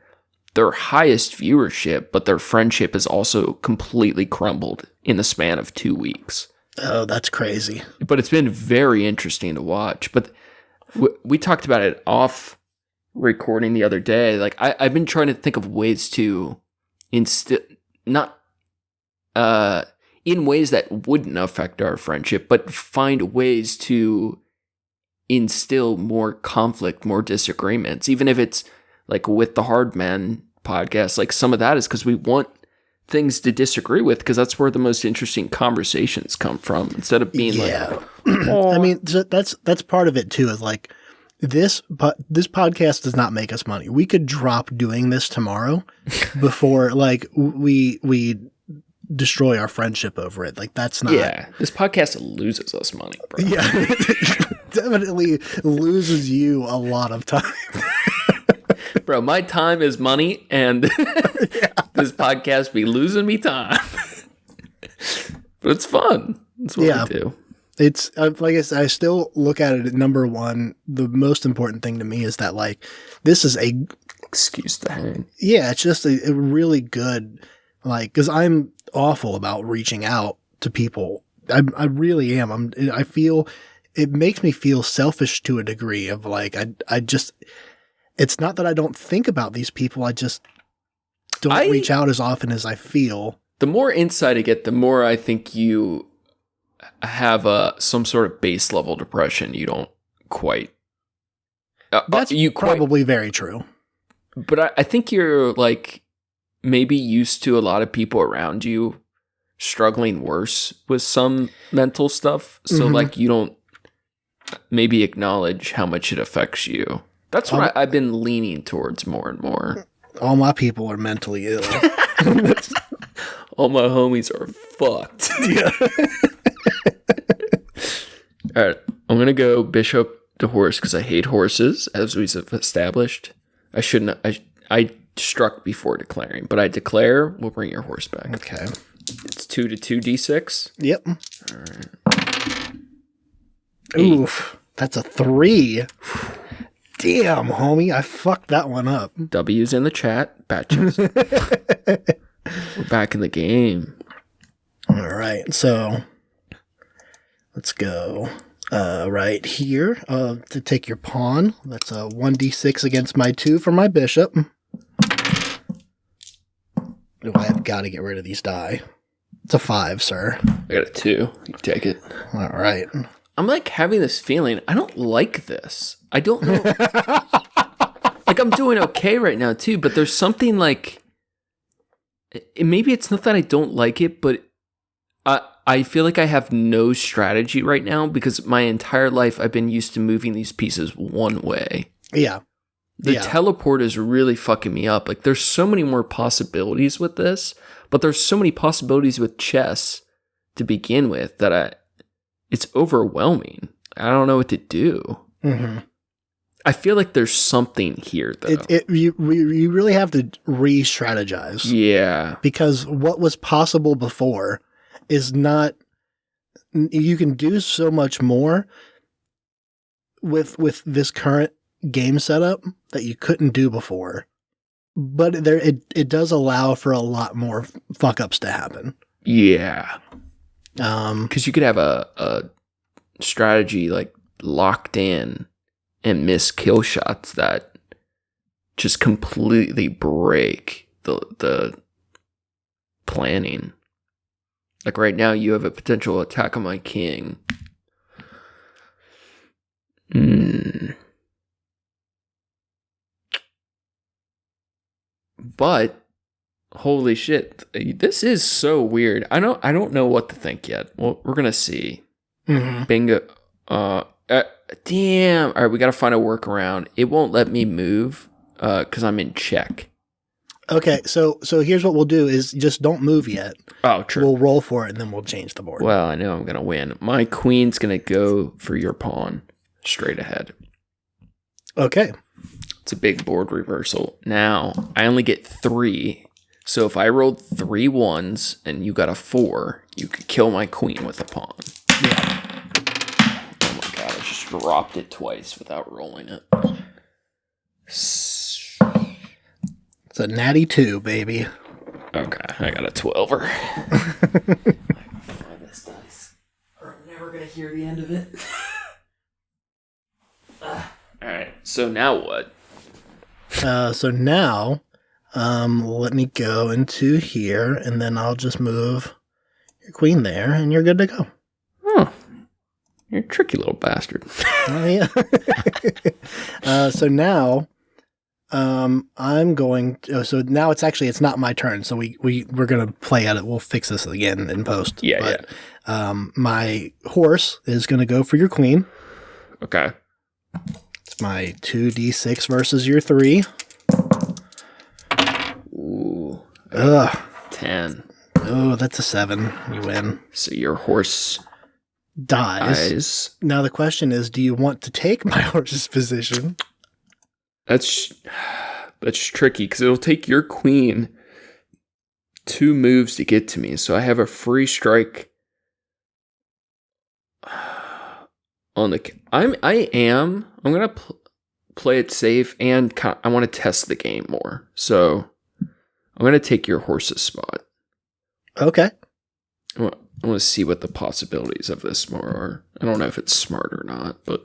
Speaker 2: their highest viewership, but their friendship has also completely crumbled in the span of 2 weeks.
Speaker 1: Oh, that's crazy.
Speaker 2: But it's been very interesting to watch. But we talked about it off recording the other day. Like, I've been trying to think of ways to instill, not in ways that wouldn't affect our friendship, but find ways to instill more conflict, more disagreements, even if it's like with the Hard Men podcast. Like, some of that is because we want things to disagree with, because that's where the most interesting conversations come from, instead of being like, oh.
Speaker 1: I mean, that's part of it too, is like, this podcast does not make us money. We could drop doing this tomorrow before like we destroy our friendship over it. Like, that's not.
Speaker 2: Yeah, this podcast loses us money, bro.
Speaker 1: Yeah, definitely loses you a lot of time.
Speaker 2: Bro, my time is money, and this podcast be losing me time. But it's fun. That's what we do.
Speaker 1: It's like I said, I still look at it at number one. The most important thing to me is that, like, this is a
Speaker 2: excuse to hang.
Speaker 1: Yeah, it's just a really good, like, because I'm awful about reaching out to people. I really am. I feel it makes me feel selfish to a degree of like I just. It's not that I don't think about these people. I just don't reach out as often as I feel. The
Speaker 2: more insight I get, the more I think you have some sort of base level depression. You don't quite.
Speaker 1: That's probably very true.
Speaker 2: But I think you're like maybe used to a lot of people around you struggling worse with some mental stuff. So like you don't maybe acknowledge how much it affects you. That's what I've been leaning towards more and more.
Speaker 1: All my people are mentally ill.
Speaker 2: All my homies are fucked.
Speaker 1: Yeah.
Speaker 2: All right, I'm going to go bishop to horse because I hate horses, as we've established. I shouldn't. I struck before declaring, but I declare. We'll bring your horse back.
Speaker 1: Okay.
Speaker 2: It's 2 to 2 d6.
Speaker 1: Yep.
Speaker 2: All right.
Speaker 1: Oof. That's a 3. Damn, homie. I fucked that one up.
Speaker 2: W's in the chat. Batches. We're back in the game.
Speaker 1: All right. So let's go right here to take your pawn. That's a 1d6 against my 2 for my bishop. Oh, I've got to get rid of these die. It's a 5, sir.
Speaker 2: I got a 2. You take it.
Speaker 1: All right.
Speaker 2: I'm like having this feeling. I don't like this. I don't know. Like, I'm doing okay right now too, but there's something like, maybe it's not that I don't like it, but I feel like I have no strategy right now because my entire life I've been used to moving these pieces one way.
Speaker 1: Yeah.
Speaker 2: The teleport is really fucking me up. Like, there's so many more possibilities with this, but there's so many possibilities with chess to begin with that it's overwhelming. I don't know what to do.
Speaker 1: Mm-hmm.
Speaker 2: I feel like there's something here, though.
Speaker 1: You really have to re-strategize.
Speaker 2: Yeah.
Speaker 1: Because what was possible before is not... You can do so much more with this current game setup that you couldn't do before. But it does allow for a lot more fuck-ups to happen.
Speaker 2: Yeah.
Speaker 1: Because
Speaker 2: you could have a strategy like locked in and miss kill shots that just completely break the planning. Like right now, you have a potential attack on my king. But holy shit, this is so weird. I don't know what to think yet. Well, we're gonna see.
Speaker 1: Mm-hmm.
Speaker 2: Bingo. Damn. All right, we gotta find a workaround. It won't let me move because I'm in check.
Speaker 1: Okay, so here's what we'll do is just don't move yet.
Speaker 2: Oh, true.
Speaker 1: We'll roll for it and then we'll change the board.
Speaker 2: Well, I know I'm gonna win. My queen's gonna go for your pawn straight ahead.
Speaker 1: Okay.
Speaker 2: It's a big board reversal. Now, I only get 3. So if I rolled 3 1s and you got a 4, you could kill my queen with a pawn.
Speaker 1: Yeah.
Speaker 2: Oh my god, I just dropped it twice without rolling it.
Speaker 1: It's a natty 2, baby.
Speaker 2: Okay, I got a 12er. Find this dice. Or I'm never gonna hear the end of it. Alright, so now what?
Speaker 1: So now, let me go into here, and then I'll just move your queen there, and you're good to go.
Speaker 2: Oh, you're a tricky little bastard.
Speaker 1: Oh, yeah. So now, I'm going to, so now it's not my turn, so we're going to play at it. We'll fix this again in post.
Speaker 2: Yeah,
Speaker 1: my horse is going to go for your queen.
Speaker 2: Okay.
Speaker 1: It's my 2d6 versus your 3.
Speaker 2: Ooh.
Speaker 1: Ugh.
Speaker 2: 10.
Speaker 1: Oh, that's a 7. You win.
Speaker 2: So your horse
Speaker 1: dies. Now the question is, do you want to take my horse's position?
Speaker 2: That's tricky because it'll take your queen 2 moves to get to me. So I have a free strike on the. I'm gonna play it safe and I want to test the game more. So I'm gonna take your horse's spot.
Speaker 1: Okay.
Speaker 2: I want to see what the possibilities of this more are. I don't know if it's smart or not, but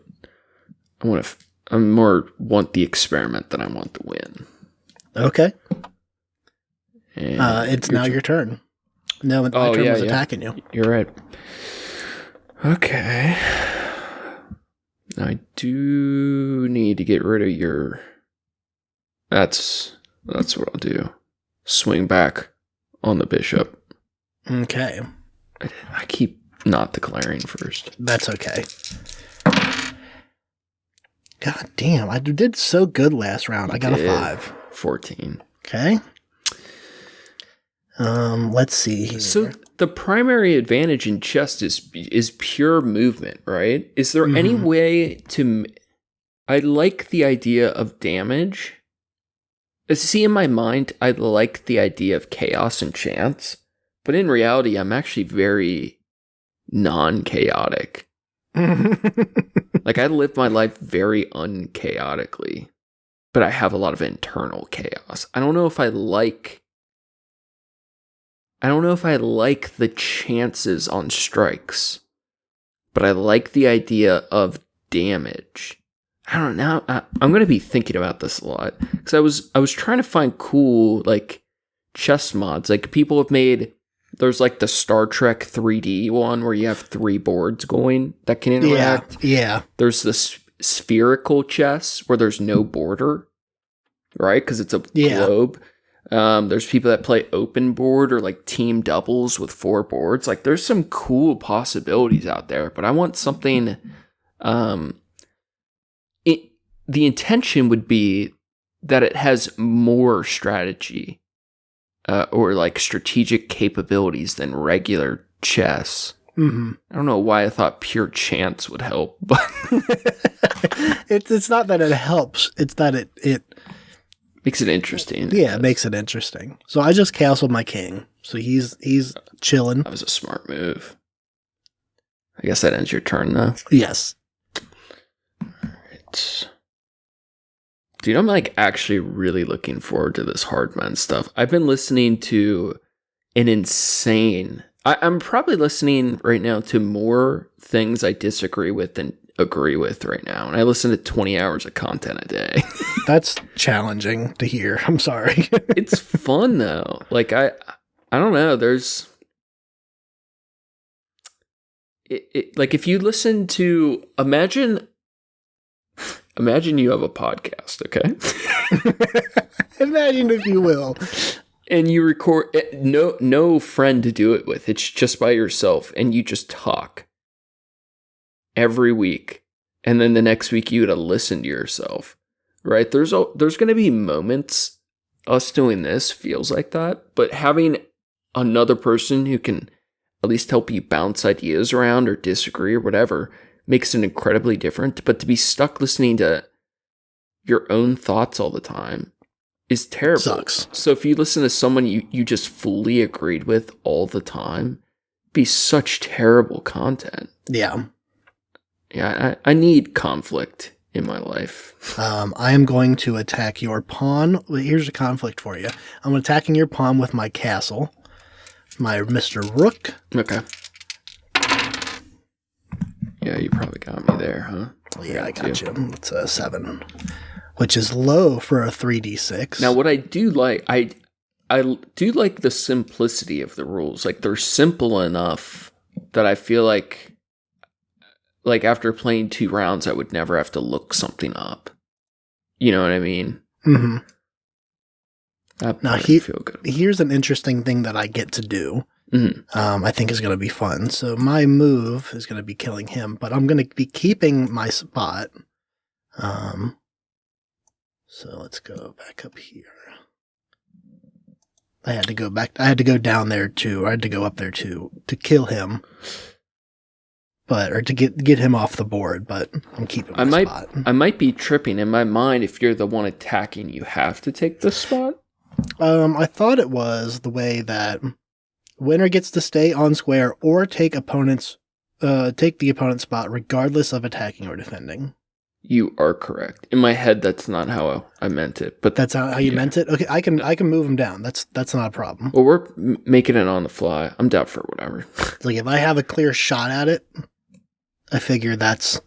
Speaker 2: I more want the experiment than I want the win.
Speaker 1: Okay.
Speaker 2: And
Speaker 1: it's now your turn. No, my turn was attacking you.
Speaker 2: You're right. Okay. I do need to get rid of your... That's what I'll do. Swing back on the bishop.
Speaker 1: Okay.
Speaker 2: I keep not declaring first.
Speaker 1: That's okay. God damn, I did so good last round. I got a 5.
Speaker 2: 14.
Speaker 1: Okay. Let's see here.
Speaker 2: So the primary advantage in chess is pure movement, right? Is there any way to... I like the idea of damage. See, in my mind, I like the idea of chaos and chance. But in reality, I'm actually very non-chaotic. Like, I live my life very unchaotically. But I have a lot of internal chaos. I don't know if I like the chances on strikes, but I like the idea of damage. I don't know. I'm going to be thinking about this a lot because I was trying to find cool like chess mods. Like people have made. There's like the Star Trek 3D one where you have 3 boards going that can interact.
Speaker 1: Yeah.
Speaker 2: There's this spherical chess where there's no border, right? Because it's a globe. There's people that play open board or like team doubles with 4 boards. Like there's some cool possibilities out there, but I want something. The intention would be that it has more strategy or like strategic capabilities than regular chess.
Speaker 1: Mm-hmm.
Speaker 2: I don't know why I thought pure chance would help, but
Speaker 1: it's not that it helps. It's that it
Speaker 2: makes it interesting.
Speaker 1: Yeah, it makes it interesting. So I just castled my king. So he's chilling.
Speaker 2: That was a smart move. I guess that ends your turn, though.
Speaker 1: Yes.
Speaker 2: Alright. Dude, I'm like actually really looking forward to this Hardman stuff. I've been listening to an insane... I'm probably listening right now to more things I disagree with than agree with right now. And I listen to 20 hours of content a day.
Speaker 1: That's challenging to hear. I'm sorry.
Speaker 2: It's fun, though. Like, I don't know. There's... like, if you listen to... Imagine you have a podcast, okay?
Speaker 1: Imagine, if you will.
Speaker 2: And you record no friend to do it with. It's just by yourself, and you just talk every week. And then the next week you gotta listen to yourself, right? There's going to be moments us doing this feels like that, but having another person who can at least help you bounce ideas around or disagree or whatever makes it incredibly different. But to be stuck listening to your own thoughts all the time is terrible.
Speaker 1: Sucks.
Speaker 2: So if you listen to someone you just fully agreed with all the time, it'd be such terrible content.
Speaker 1: Yeah.
Speaker 2: Yeah, I need conflict in my life.
Speaker 1: I am going to attack your pawn. Well, here's a conflict for you. I'm attacking your pawn with my castle. My Mr. Rook.
Speaker 2: Okay. Yeah, you probably got me there, huh?
Speaker 1: Yeah, I got you. It's a 7. Which is low for a 3d6.
Speaker 2: Now, what I do like, I do like the simplicity of the rules. Like, they're simple enough that I feel like after playing 2 rounds, I would never have to look something up. You know what I mean?
Speaker 1: Mm-hmm.
Speaker 2: Now, feel good.
Speaker 1: Here's an interesting thing that I get to do.
Speaker 2: Mm-hmm.
Speaker 1: I think is going to be fun. So my move is going to be killing him, but I'm going to be keeping my spot. So let's go back up here. I had to go down there too. I had to go up there too to kill him. Or to get him off the board, but I'm keeping my spot.
Speaker 2: I might be tripping in my mind. If you're the one attacking, you have to take this spot.
Speaker 1: I thought it was the way that winner gets to stay on square or take the opponent's spot regardless of attacking or defending.
Speaker 2: You are correct. In my head, that's not how I meant it. But
Speaker 1: that's how you meant it. Okay, I can move him down. That's not a problem.
Speaker 2: Well, we're making it on the fly. I'm down for whatever.
Speaker 1: Like if I have a clear shot at it, I figure that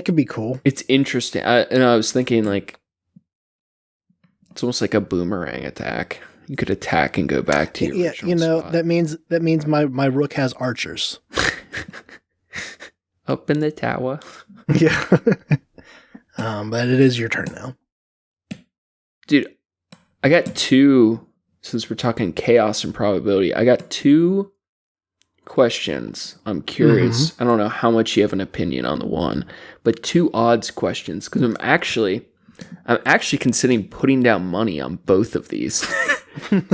Speaker 1: could be cool.
Speaker 2: It's interesting. I was thinking like it's almost like a boomerang attack. You could attack and go back to your original spot.
Speaker 1: that means my rook has archers.
Speaker 2: Up in the tower.
Speaker 1: Yeah. But it is your turn now.
Speaker 2: Dude, I got 2, since we're talking chaos and probability, I got 2 questions. I'm curious. Mm-hmm. I don't know how much you have an opinion on the one, but 2 odds questions, because I'm actually considering putting down money on both of these.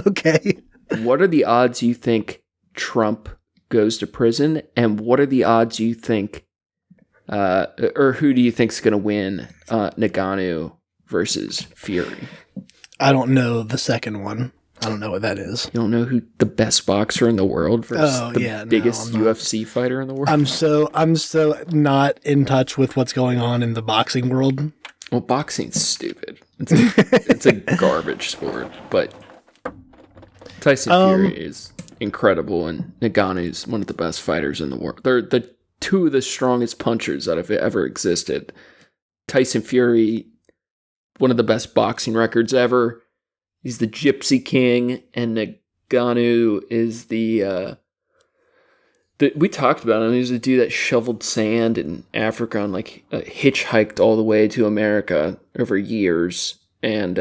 Speaker 1: Okay.
Speaker 2: What are the odds you think Trump goes to prison, and what are the odds you think, or who do you think's going to win Nagano versus Fury?
Speaker 1: I don't know the second one. I don't know what that is.
Speaker 2: You don't know who the best boxer in the world versus the biggest UFC fighter in the world?
Speaker 1: I'm so not in touch with what's going on in the boxing world.
Speaker 2: Well, boxing's stupid. It's a garbage sport, but Tyson Fury is incredible, and Nagano's one of the best fighters in the world. They're the 2 of the strongest punchers that have ever existed. Tyson Fury, one of the best boxing records ever. He's the Gypsy King, and Nagano is the we talked about him. He was a dude that shoveled sand in Africa and hitchhiked all the way to America over years, and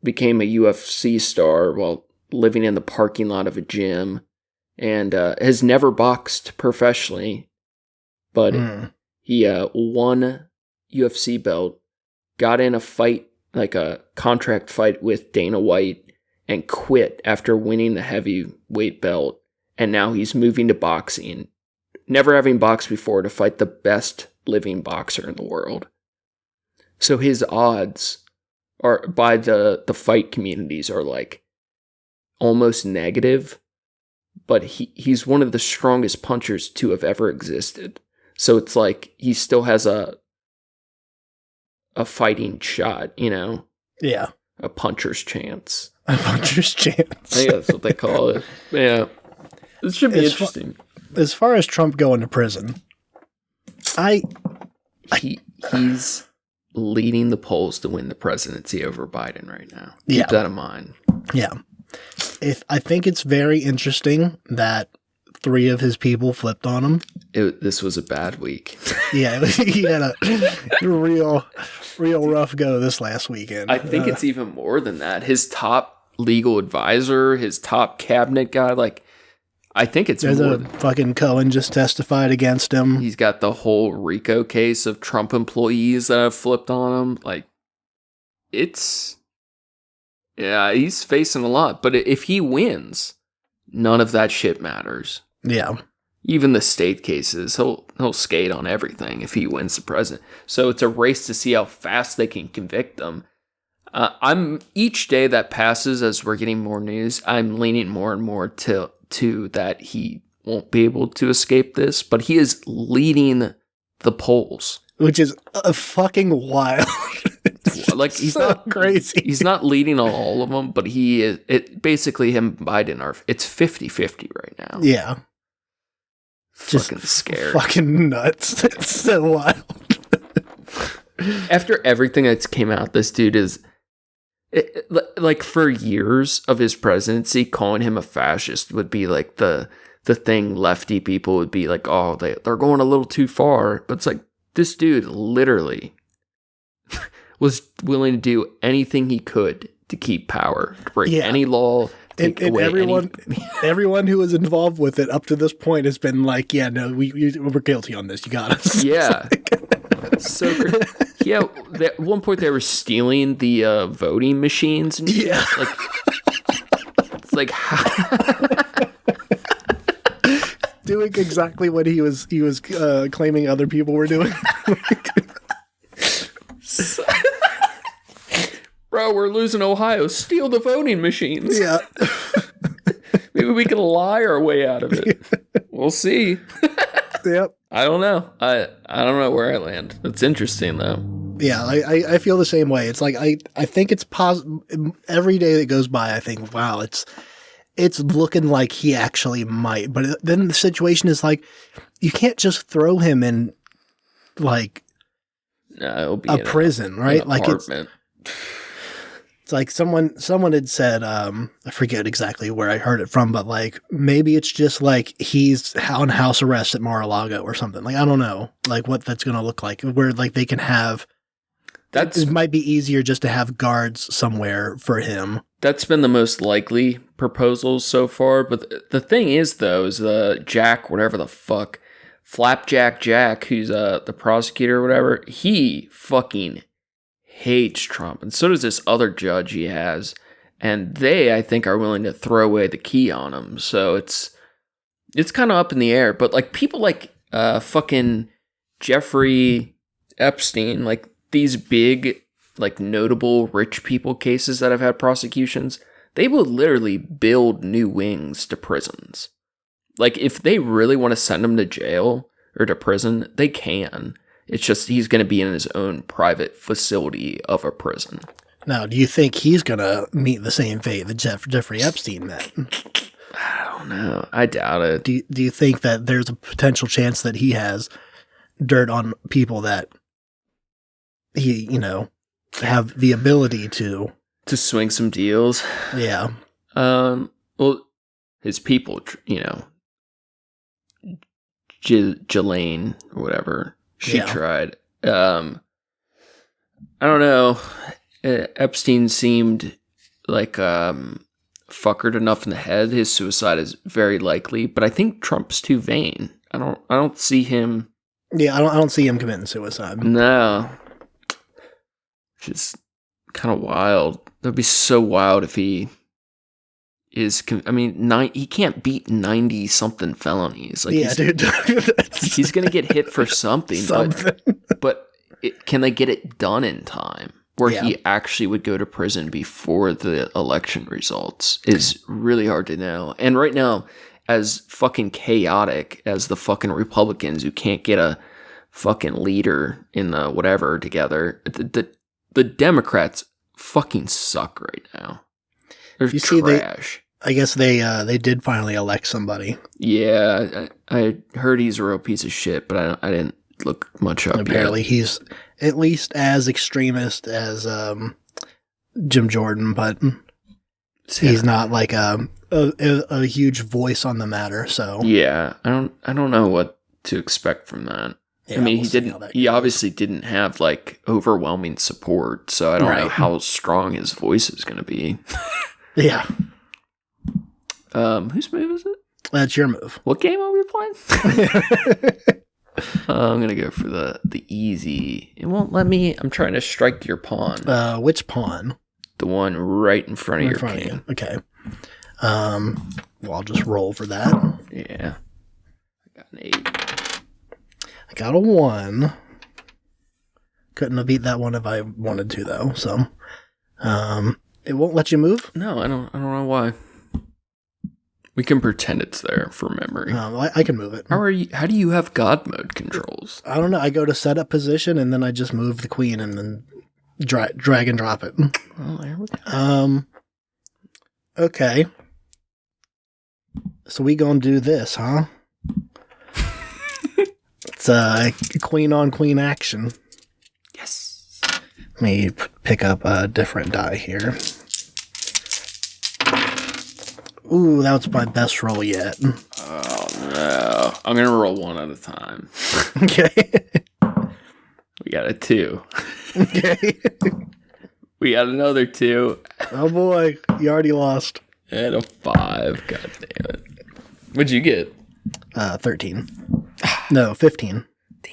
Speaker 2: became a UFC star while living in the parking lot of a gym, and has never boxed professionally, but he won UFC belt, got in a fight, like a contract fight with Dana White, and quit after winning the heavyweight belt. And now he's moving to boxing, never having boxed before, to fight the best living boxer in the world. So his odds are, by the fight communities, are like almost negative, but he's one of the strongest punchers to have ever existed. So it's like he still has a fighting shot, you know?
Speaker 1: Yeah.
Speaker 2: A puncher's chance.
Speaker 1: A puncher's chance.
Speaker 2: I think that's what they call it. Yeah. This should be interesting.
Speaker 1: As far as Trump going to prison,
Speaker 2: he's leading the polls to win the presidency over Biden right now.
Speaker 1: Yeah.
Speaker 2: Keep that in mind.
Speaker 1: Yeah. I think it's very interesting that 3 of his people flipped on him.
Speaker 2: This was a bad week.
Speaker 1: Yeah, he had a real rough go this last weekend.
Speaker 2: I think it's even more than that. His top legal advisor, his top cabinet guy, like, I think it's
Speaker 1: there's
Speaker 2: more.
Speaker 1: Fucking Cohen just testified against him.
Speaker 2: He's got the whole RICO case of Trump employees that have flipped on him. Like, he's facing a lot. But if he wins, none of that shit matters.
Speaker 1: Yeah.
Speaker 2: Even the state cases, he'll skate on everything if he wins the president. So it's a race to see how fast they can convict him. Each day that passes, as we're getting more news, I'm leaning more and more to that he won't be able to escape this, but he is leading the polls,
Speaker 1: which is a fucking wild.
Speaker 2: Like, he's
Speaker 1: so
Speaker 2: not
Speaker 1: crazy.
Speaker 2: He's not leading on all of them, but he is. It basically, him and Biden are. It's 50-50 right now.
Speaker 1: Yeah.
Speaker 2: Fucking scared.
Speaker 1: Fucking nuts. It's so wild.
Speaker 2: After everything that's came out, this dude is. Like, for years of his presidency, calling him a fascist would be like the thing lefty people would be like, oh, they're going a little too far. But it's like, this dude literally was willing to do anything he could to keep power, to break any law, take away
Speaker 1: everyone who was involved with it up to this point has been like, yeah, no, we're guilty on this. You got us.
Speaker 2: Yeah. So crazy. Yeah, at one point they were stealing the voting machines and shit.
Speaker 1: Yeah.
Speaker 2: Like, it's like
Speaker 1: doing exactly what he was claiming other people were doing.
Speaker 2: Bro, we're losing Ohio. Steal the voting machines.
Speaker 1: Yeah.
Speaker 2: Maybe we can lie our way out of it. We'll see.
Speaker 1: Yep.
Speaker 2: I don't know. I don't know where I land. It's interesting though.
Speaker 1: Yeah, I feel the same way. It's like I think it's every day that goes by I think, wow, it's looking like he actually might. But then the situation is like, you can't just throw him in like
Speaker 2: it'll be
Speaker 1: a prison, right? Like
Speaker 2: apartment.
Speaker 1: It's like someone had said, I forget exactly where I heard it from, but like maybe it's just like he's on house arrest at Mar-a-Lago or something. Like, I don't know, like what that's going to look like, where like they can have. It might be easier just to have guards somewhere for him.
Speaker 2: That's been the most likely proposal so far. But the thing is, though, is Jack, whatever the fuck, Flapjack Jack, who's the prosecutor or whatever, he fucking hates Trump. And so does this other judge he has. And they, I think, are willing to throw away the key on him. So it's kind of up in the air. But like people like fucking Jeffrey Epstein, like these big, like notable rich people cases that have had prosecutions, they will literally build new wings to prisons. Like if they really want to send him to jail or to prison, they can. It's just he's going to be in his own private facility of a prison.
Speaker 1: Now, do you think he's going to meet the same fate that Jeffrey Epstein met?
Speaker 2: I don't know. I doubt it.
Speaker 1: Do you think that there's a potential chance that he has dirt on people that he, have the ability to
Speaker 2: swing some deals?
Speaker 1: Yeah.
Speaker 2: Well, his people, Jelaine or whatever, she tried. I don't know. Epstein seemed like fuckered enough in the head. His suicide is very likely, but I think Trump's too vain. I don't see him.
Speaker 1: Yeah, I don't see him committing suicide.
Speaker 2: No. Which is kind of wild. That'd be so wild if he is, I mean, he can't beat 90 something felonies. Like,
Speaker 1: yeah, dude.
Speaker 2: He's gonna get hit for something. But can they get it done in time where he actually would go to prison before the election results is really hard to know. And right now, as fucking chaotic as the fucking Republicans who can't get a fucking leader in the whatever together, the Democrats fucking suck right now. They're trash.
Speaker 1: I guess they did finally elect somebody.
Speaker 2: Yeah, I heard he's a real piece of shit, but I didn't look much up.
Speaker 1: Apparently,
Speaker 2: yet.
Speaker 1: He's at least as extremist as Jim Jordan, but he's not like a huge voice on the matter. So
Speaker 2: yeah, I don't know what to expect from that.
Speaker 1: Yeah,
Speaker 2: I mean, he obviously didn't have like overwhelming support, so I don't know how strong his voice is going to be.
Speaker 1: Yeah.
Speaker 2: Whose move is it?
Speaker 1: That's your move.
Speaker 2: What game are we playing? I'm going to go for the easy. It won't let me. I'm trying to strike your pawn.
Speaker 1: Which pawn?
Speaker 2: The one right in front of your king.
Speaker 1: Okay. Well, I'll just roll for that.
Speaker 2: Yeah. I got an 8.
Speaker 1: I got a 1. Couldn't have beat that one if I wanted to, though. So, it won't let you move?
Speaker 2: No, I don't know why. We can pretend it's there for memory.
Speaker 1: I can move it.
Speaker 2: How do you have God mode controls?
Speaker 1: I don't know. I go to set up position and then I just move the queen and then drag and drop it.
Speaker 2: Oh, there we go.
Speaker 1: Okay. So we gonna do this, huh? It's queen on queen action.
Speaker 2: Yes.
Speaker 1: Let me pick up a different die here. Ooh, that was my best roll yet.
Speaker 2: Oh no! I'm gonna roll one at a time.
Speaker 1: Okay.
Speaker 2: We got a 2.
Speaker 1: Okay.
Speaker 2: We got another 2.
Speaker 1: Oh boy, you already lost.
Speaker 2: And a 5. God damn it! What'd you get?
Speaker 1: 13. No, 15.
Speaker 2: Damn.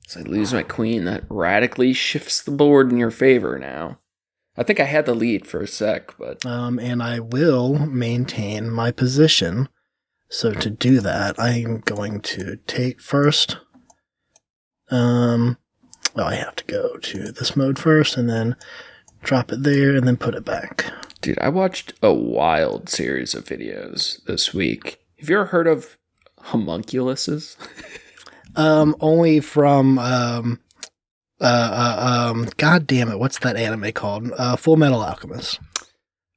Speaker 2: So I lose my queen. That radically shifts the board in your favor now. I think I had the lead for a sec, but...
Speaker 1: And I will maintain my position. So to do that, I'm going to take first... I have to go to this mode first, and then drop it there, and then put it back.
Speaker 2: Dude, I watched a wild series of videos this week. Have you ever heard of homunculuses?
Speaker 1: Only from... God damn it, what's that anime called? Full Metal Alchemist.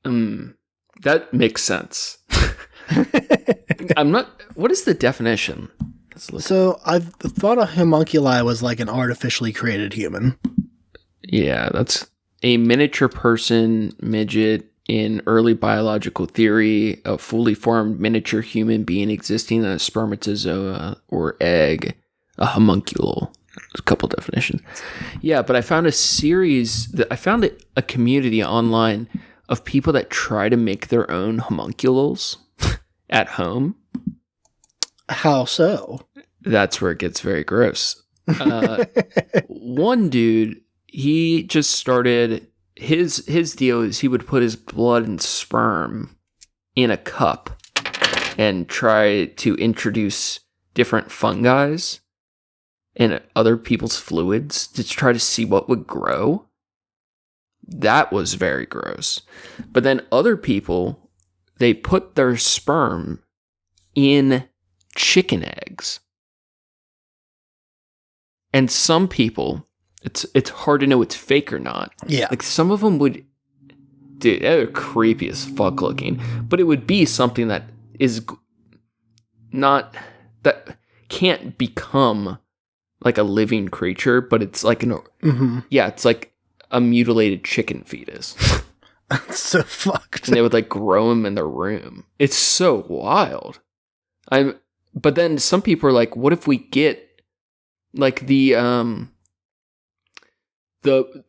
Speaker 2: That makes sense. What is the definition?
Speaker 1: So I've thought a homunculi was like an artificially created human.
Speaker 2: Yeah, that's a miniature person, midget, in early biological theory, a fully formed miniature human being existing in a spermatozoa or egg, a homuncule. A couple definitions. Yeah, but I found a community online of people that try to make their own homunculus at home.
Speaker 1: How so?
Speaker 2: That's where it gets very gross. One dude, he just started, his deal is he would put his blood and sperm in a cup and try to introduce different fungi in other people's fluids to try to see what would grow. That was very gross. But then other people, they put their sperm in chicken eggs. And some people, it's hard to know it's fake or not.
Speaker 1: Yeah.
Speaker 2: Like some of them would, dude, they're creepy as fuck looking. But it would be something that is not, that can't become like a living creature, but it's like it's like a mutilated chicken fetus.
Speaker 1: That's so fucked.
Speaker 2: And they would like grow them in their room. It's so wild. But then some people are like, what if we get like the the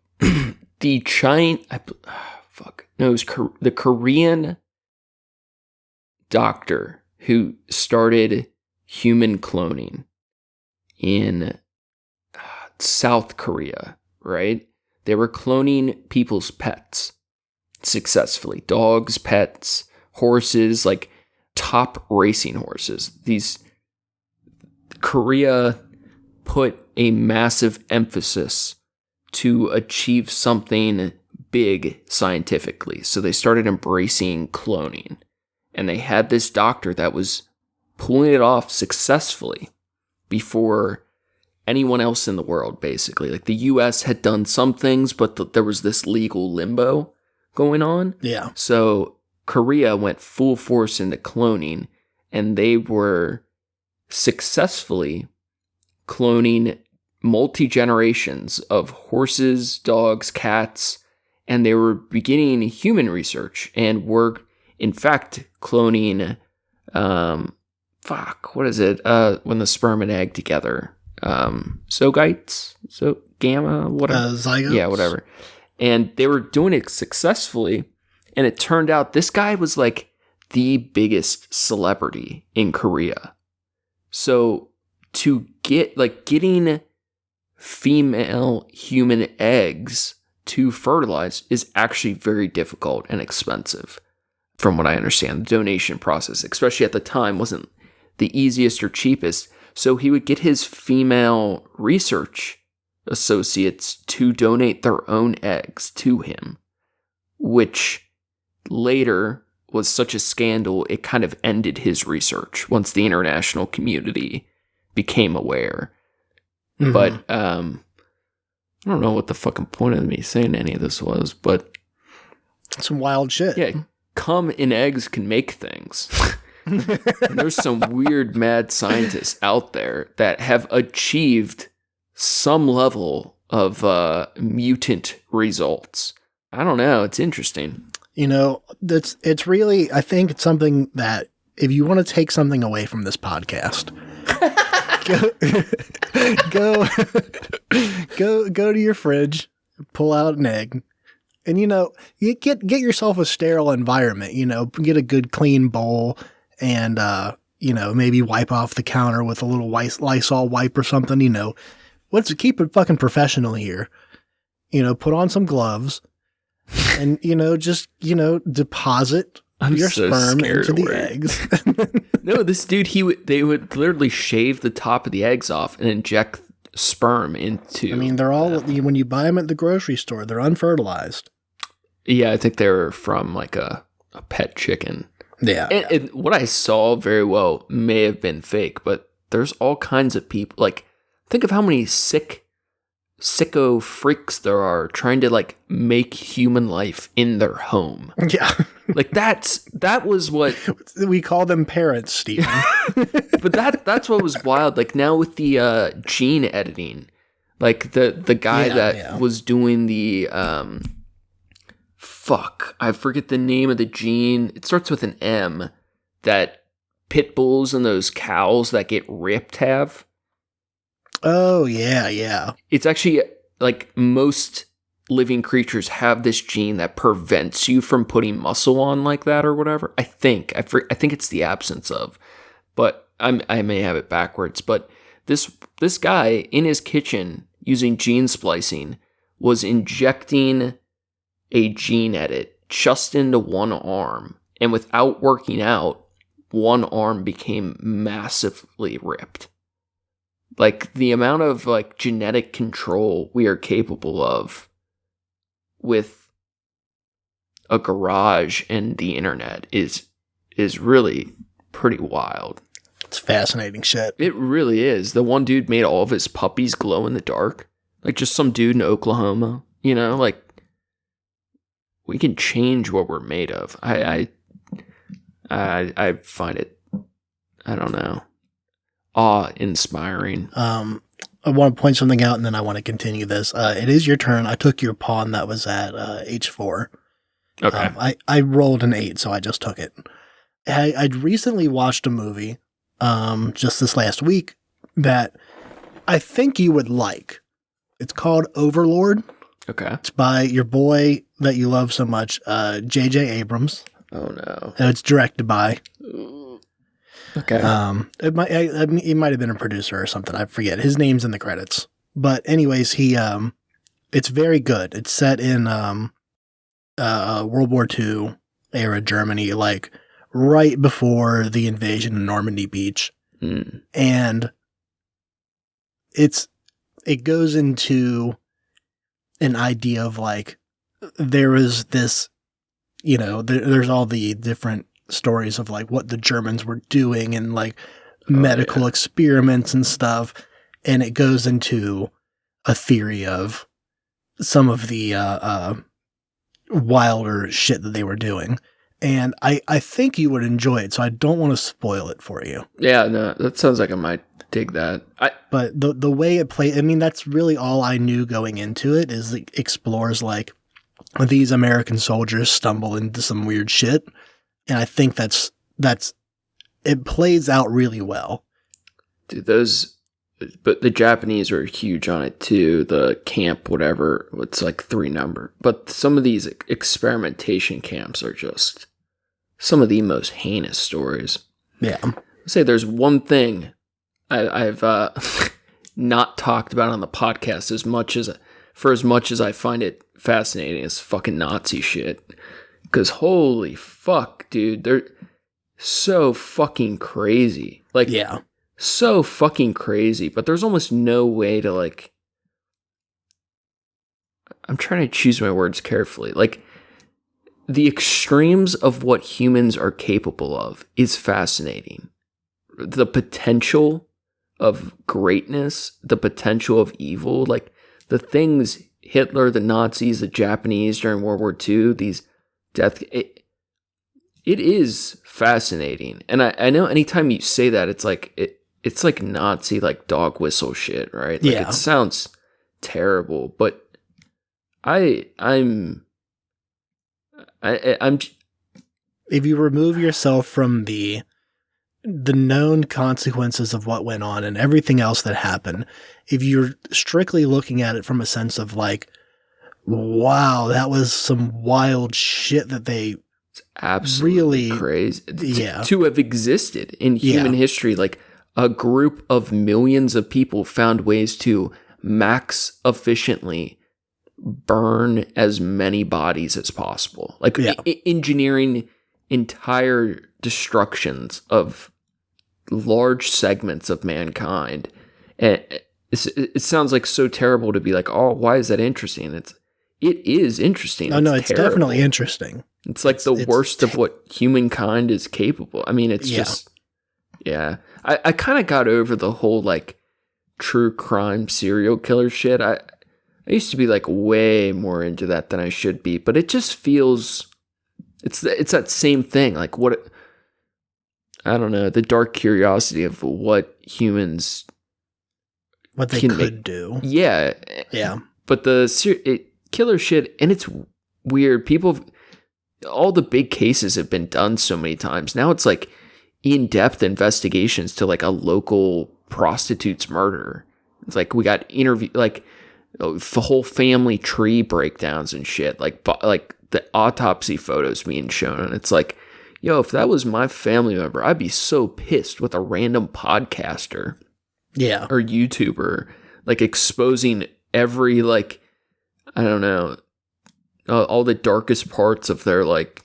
Speaker 2: Korean doctor who started human cloning in South Korea, right? They were cloning people's pets successfully. Dogs, pets, horses, like top racing horses. Korea put a massive emphasis to achieve something big scientifically. So they started embracing cloning. And they had this doctor that was pulling it off successfully before anyone else in the world, basically. Like the US had done some things, but there was this legal limbo going on.
Speaker 1: Yeah.
Speaker 2: So Korea went full force into cloning, and they were successfully cloning multi-generations of horses, dogs, cats, and they were beginning human research and were, in fact, cloning, what is it? When the sperm and egg together, zogytes, gamma, whatever.
Speaker 1: Zygotes?
Speaker 2: Yeah, whatever. And they were doing it successfully, and it turned out this guy was like the biggest celebrity in Korea. So to getting female human eggs to fertilize is actually very difficult and expensive. From what I understand, the donation process, especially at the time, wasn't the easiest or cheapest. So he would get his female research associates to donate their own eggs to him, which later was such a scandal, it kind of ended his research once the international community became aware. Mm-hmm. But I don't know what the fucking point of me saying any of this was, but
Speaker 1: some wild shit.
Speaker 2: Yeah, cum in eggs can make things. And there's some weird mad scientists out there that have achieved some level of mutant results. I don't know. It's interesting.
Speaker 1: You know, it's really, I think it's something that if you want to take something away from this podcast, go to your fridge, pull out an egg, and, you know, you get yourself a sterile environment, you know, get a good clean bowl and, you know, maybe wipe off the counter with a little Lysol wipe or something, you know. Let's keep it fucking professional here. You know, put on some gloves and, you know, just, you know, deposit your sperm into the eggs.
Speaker 2: No, this dude, they would literally shave the top of the eggs off and inject sperm into.
Speaker 1: I mean, they're all, when you buy them at the grocery store, they're unfertilized.
Speaker 2: Yeah, I think they're from like a pet chicken.
Speaker 1: Yeah.
Speaker 2: And what I saw very well may have been fake, but there's all kinds of people. Like, think of how many sicko freaks there are trying to like make human life in their home.
Speaker 1: Yeah.
Speaker 2: Like that was what
Speaker 1: we call them parents, Stephen.
Speaker 2: But that's what was wild. Like now with the gene editing, like the guy was doing the I forget the name of the gene. It starts with an M that pit bulls and those cows that get ripped have.
Speaker 1: Oh, yeah, yeah.
Speaker 2: It's actually like most living creatures have this gene that prevents you from putting muscle on like that or whatever. I think it's the absence of, but I may have it backwards. But this guy in his kitchen using gene splicing was injecting a gene edit just into one arm, and without working out, one arm became massively ripped. Like the amount of like genetic control we are capable of with a garage and the internet is really pretty wild.
Speaker 1: It's fascinating shit.
Speaker 2: It really is. The one dude made all of his puppies glow in the dark. Like just some dude in Oklahoma, you know, like we can change what we're made of. I find it, I don't know, awe-inspiring.
Speaker 1: I want to point something out, and then I want to continue this. It is your turn. I took your pawn that was at H4.
Speaker 2: Okay.
Speaker 1: I rolled an 8, so I just took it. I'd recently watched a movie just this last week that I think you would like. It's called Overlord.
Speaker 2: Okay.
Speaker 1: It's by your boy that you love so much, J.J. Abrams.
Speaker 2: Oh, no.
Speaker 1: And it's directed by...
Speaker 2: Okay.
Speaker 1: He might have been a producer or something. I forget. His name's in the credits. But anyways, it's very good. It's set in World War II era Germany, like right before the invasion of Normandy Beach. And it goes into an idea of like, there is this, there's all the different stories of like what the Germans were doing and like medical experiments and stuff. And it goes into a theory of some of the wilder shit that they were doing. And I think you would enjoy it, so I don't want to spoil it for you.
Speaker 2: Yeah, no, that sounds like I might dig that.
Speaker 1: But the way it plays, I mean, that's really all I knew going into it, is it explores like these American soldiers stumble into some weird shit. And I think that's it plays out really well.
Speaker 2: Dude, but the Japanese are huge on it too. The camp, whatever, it's like 3 number. But some of these experimentation camps are just some of the most heinous stories.
Speaker 1: Yeah.
Speaker 2: I'll say there's one thing I've not talked about on the podcast as much as I find it fascinating as fucking Nazi shit. Because holy fuck, dude, they're so fucking crazy. Like,
Speaker 1: yeah.
Speaker 2: So fucking crazy, but there's almost no way to like, I'm trying to choose my words carefully. Like, the extremes of what humans are capable of is fascinating. The potential of greatness, the potential of evil, like the things Hitler, the Nazis, the Japanese during World War II, these it is fascinating. And I know anytime you say that, it's like Nazi, like dog whistle shit, right? Like, it sounds terrible, but I'm
Speaker 1: if you remove yourself from the known consequences of what went on and everything else that happened, if you're strictly looking at it from a sense of like, wow, that was some wild shit that they
Speaker 2: absolutely
Speaker 1: really
Speaker 2: crazy to have existed in human history. Like, a group of millions of people found ways to max efficiently burn as many bodies as possible. Like, engineering entire destructions of large segments of mankind. And it sounds like so terrible to be like, oh, why is that interesting? It is interesting.
Speaker 1: Oh, no, it's definitely interesting.
Speaker 2: It's like the worst of what humankind is capable. I mean, it's just, I kind of got over the whole like true crime serial killer shit. I used to be like way more into that than I should be, but it just feels, it's that same thing. Like, I don't know, the dark curiosity of what humans,
Speaker 1: what they could do.
Speaker 2: Yeah.
Speaker 1: Yeah.
Speaker 2: But the killer shit, and it's weird. All the big cases have been done so many times. Now it's like in-depth investigations to like a local prostitute's murder. It's like we got like the whole family tree breakdowns and shit. Like the autopsy photos being shown. And it's like, yo, if that was my family member, I'd be so pissed with a random podcaster.
Speaker 1: Yeah.
Speaker 2: Or YouTuber, like exposing every, like, I don't know, all the darkest parts of their like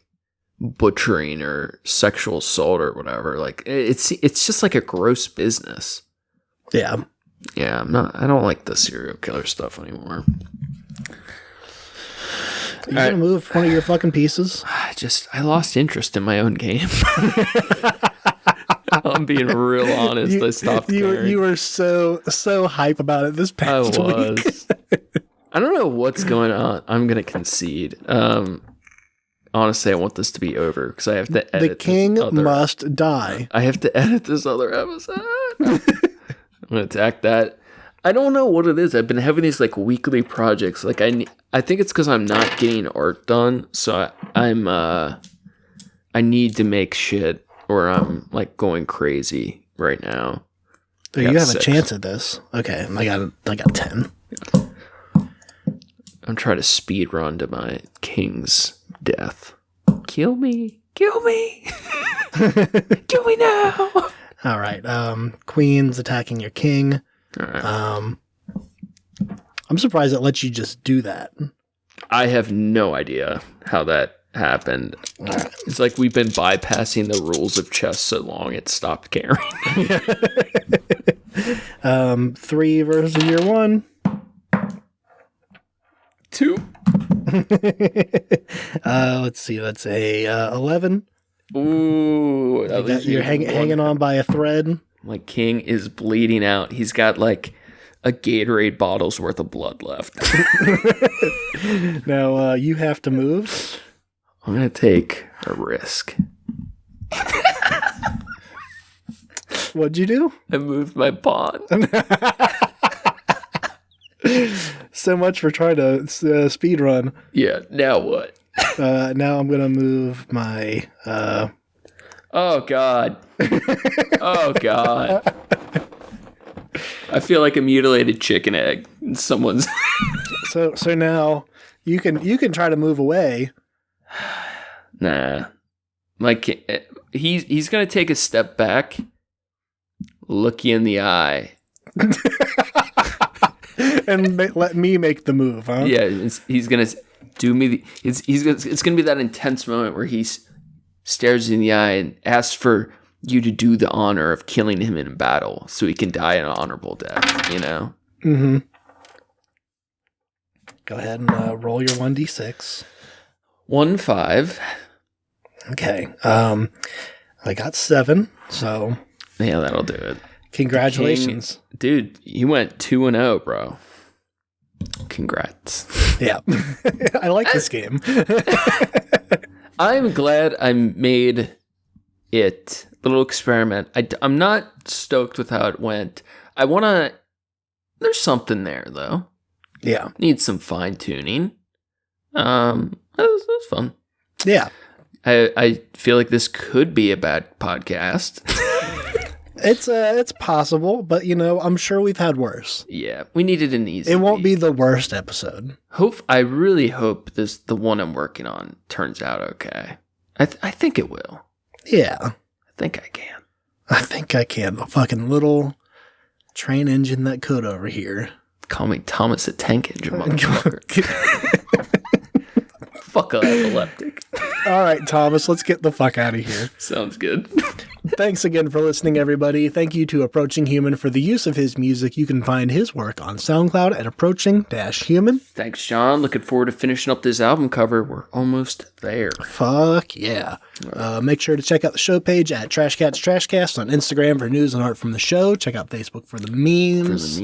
Speaker 2: butchering or sexual assault or whatever. Like, it's just like a gross business.
Speaker 1: Yeah.
Speaker 2: Yeah, I don't like the serial killer stuff anymore.
Speaker 1: You gonna move one of your fucking pieces?
Speaker 2: I lost interest in my own game. I'm being real honest. I stopped caring.
Speaker 1: You were so hype about it this past week.
Speaker 2: I don't know what's going on. I'm gonna concede. Honestly, I want this to be over because I have to edit.
Speaker 1: The king must die.
Speaker 2: I have to edit this other episode. I'm gonna attack that. I don't know what it is. I've been having these like weekly projects. Like I think it's because I'm not getting art done. So I need to make shit, or I'm like going crazy right now.
Speaker 1: You have 6. A chance at this. Okay, I got 10.
Speaker 2: I'm trying to speed run to my king's death. Kill me. Kill me. Kill me now.
Speaker 1: All right. Queen's attacking your king.
Speaker 2: All right.
Speaker 1: I'm surprised it lets you just do that.
Speaker 2: I have no idea how that happened. It's like we've been bypassing the rules of chess so long it stopped caring.
Speaker 1: 3 versus your 1.
Speaker 2: 2.
Speaker 1: Let's see. That's a 11.
Speaker 2: Ooh,
Speaker 1: You're hanging on by a thread.
Speaker 2: My king is bleeding out. He's got like a Gatorade bottle's worth of blood left.
Speaker 1: Now you have to move.
Speaker 2: I'm gonna take a risk.
Speaker 1: What'd you do?
Speaker 2: I moved my pawn.
Speaker 1: So much for trying to speed run.
Speaker 2: Yeah. Now what?
Speaker 1: Now I'm gonna move my.
Speaker 2: Oh God. Oh God. I feel like a mutilated chicken egg. Someone's.
Speaker 1: So now you can try to move away.
Speaker 2: Nah. Like he's gonna take a step back, look you in the eye,
Speaker 1: and let me make the move, huh?
Speaker 2: Yeah, he's gonna do me. It's gonna be that intense moment where he stares you in the eye and asks for you to do the honor of killing him in battle, so he can die an honorable death. You know.
Speaker 1: Mm-hmm. Go ahead and roll your 1d6.
Speaker 2: 1, 5.
Speaker 1: Okay. I got 7. So
Speaker 2: Yeah, that'll do it.
Speaker 1: Congratulations,
Speaker 2: King, dude. You went 2-0, bro. Congrats.
Speaker 1: Yeah, I like this game.
Speaker 2: I'm glad I made it a little experiment. I'm not stoked with how it went. I want to. There's something there though.
Speaker 1: Yeah,
Speaker 2: needs some fine tuning. That was fun.
Speaker 1: Yeah,
Speaker 2: I feel like this could be a bad podcast.
Speaker 1: It's possible, but I'm sure we've had worse.
Speaker 2: Yeah, we needed an easy.
Speaker 1: It won't be the worst episode.
Speaker 2: I really hope the one I'm working on turns out okay. I think it will.
Speaker 1: Yeah,
Speaker 2: I think I can.
Speaker 1: I think I can. The fucking little train engine that could over here.
Speaker 2: Call me Thomas the Tank Engine, motherfucker. Fuck epileptic.
Speaker 1: All right, Thomas, let's get the fuck out of here.
Speaker 2: Sounds good.
Speaker 1: Thanks again for listening, everybody. Thank you to Approaching Human for the use of his music. You can find his work on SoundCloud at Approaching-Human.
Speaker 2: Thanks, John. Looking forward to finishing up this album cover. We're almost there.
Speaker 1: Fuck yeah. Make sure to check out the show page at Trashcats Trashcast on Instagram for news and art from the show. Check out Facebook for the memes.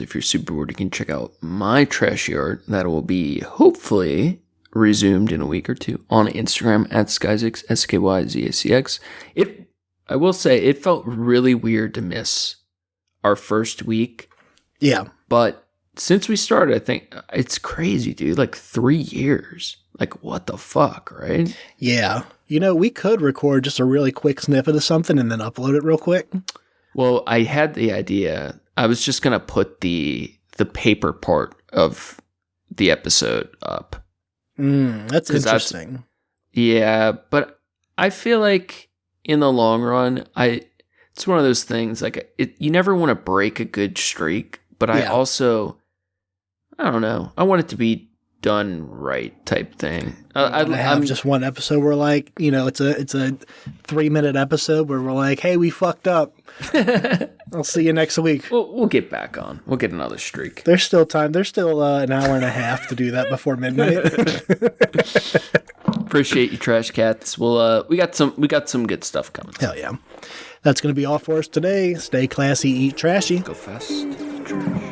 Speaker 2: If you're super bored, you can check out my trashy art. That will be hopefully resumed in a week or two on Instagram at Skyzix, SKYZACX. I will say it felt really weird to miss our first week.
Speaker 1: Yeah.
Speaker 2: But since we started, I think it's crazy, dude. Like 3 years. Like, what the fuck, right?
Speaker 1: Yeah. We could record just a really quick snippet of something and then upload it real quick.
Speaker 2: Well, I had the idea. I was just going to put the paper part of the episode up.
Speaker 1: That's interesting.
Speaker 2: Yeah, but I feel like in the long run, it's one of those things like you never want to break a good streak, but I also, I don't know, I want it to be done right type thing. I'm
Speaker 1: just one episode where it's a 3-minute episode where we're like, hey, we fucked up. I'll see you next week.
Speaker 2: We'll get back on. We'll get another streak.
Speaker 1: There's still time. There's still an hour and a half to do that before midnight.
Speaker 2: Appreciate you, Trash Cats. We got some good stuff coming.
Speaker 1: Hell yeah. That's going to be all for us today. Stay classy, eat trashy.
Speaker 2: Go fast. Trash.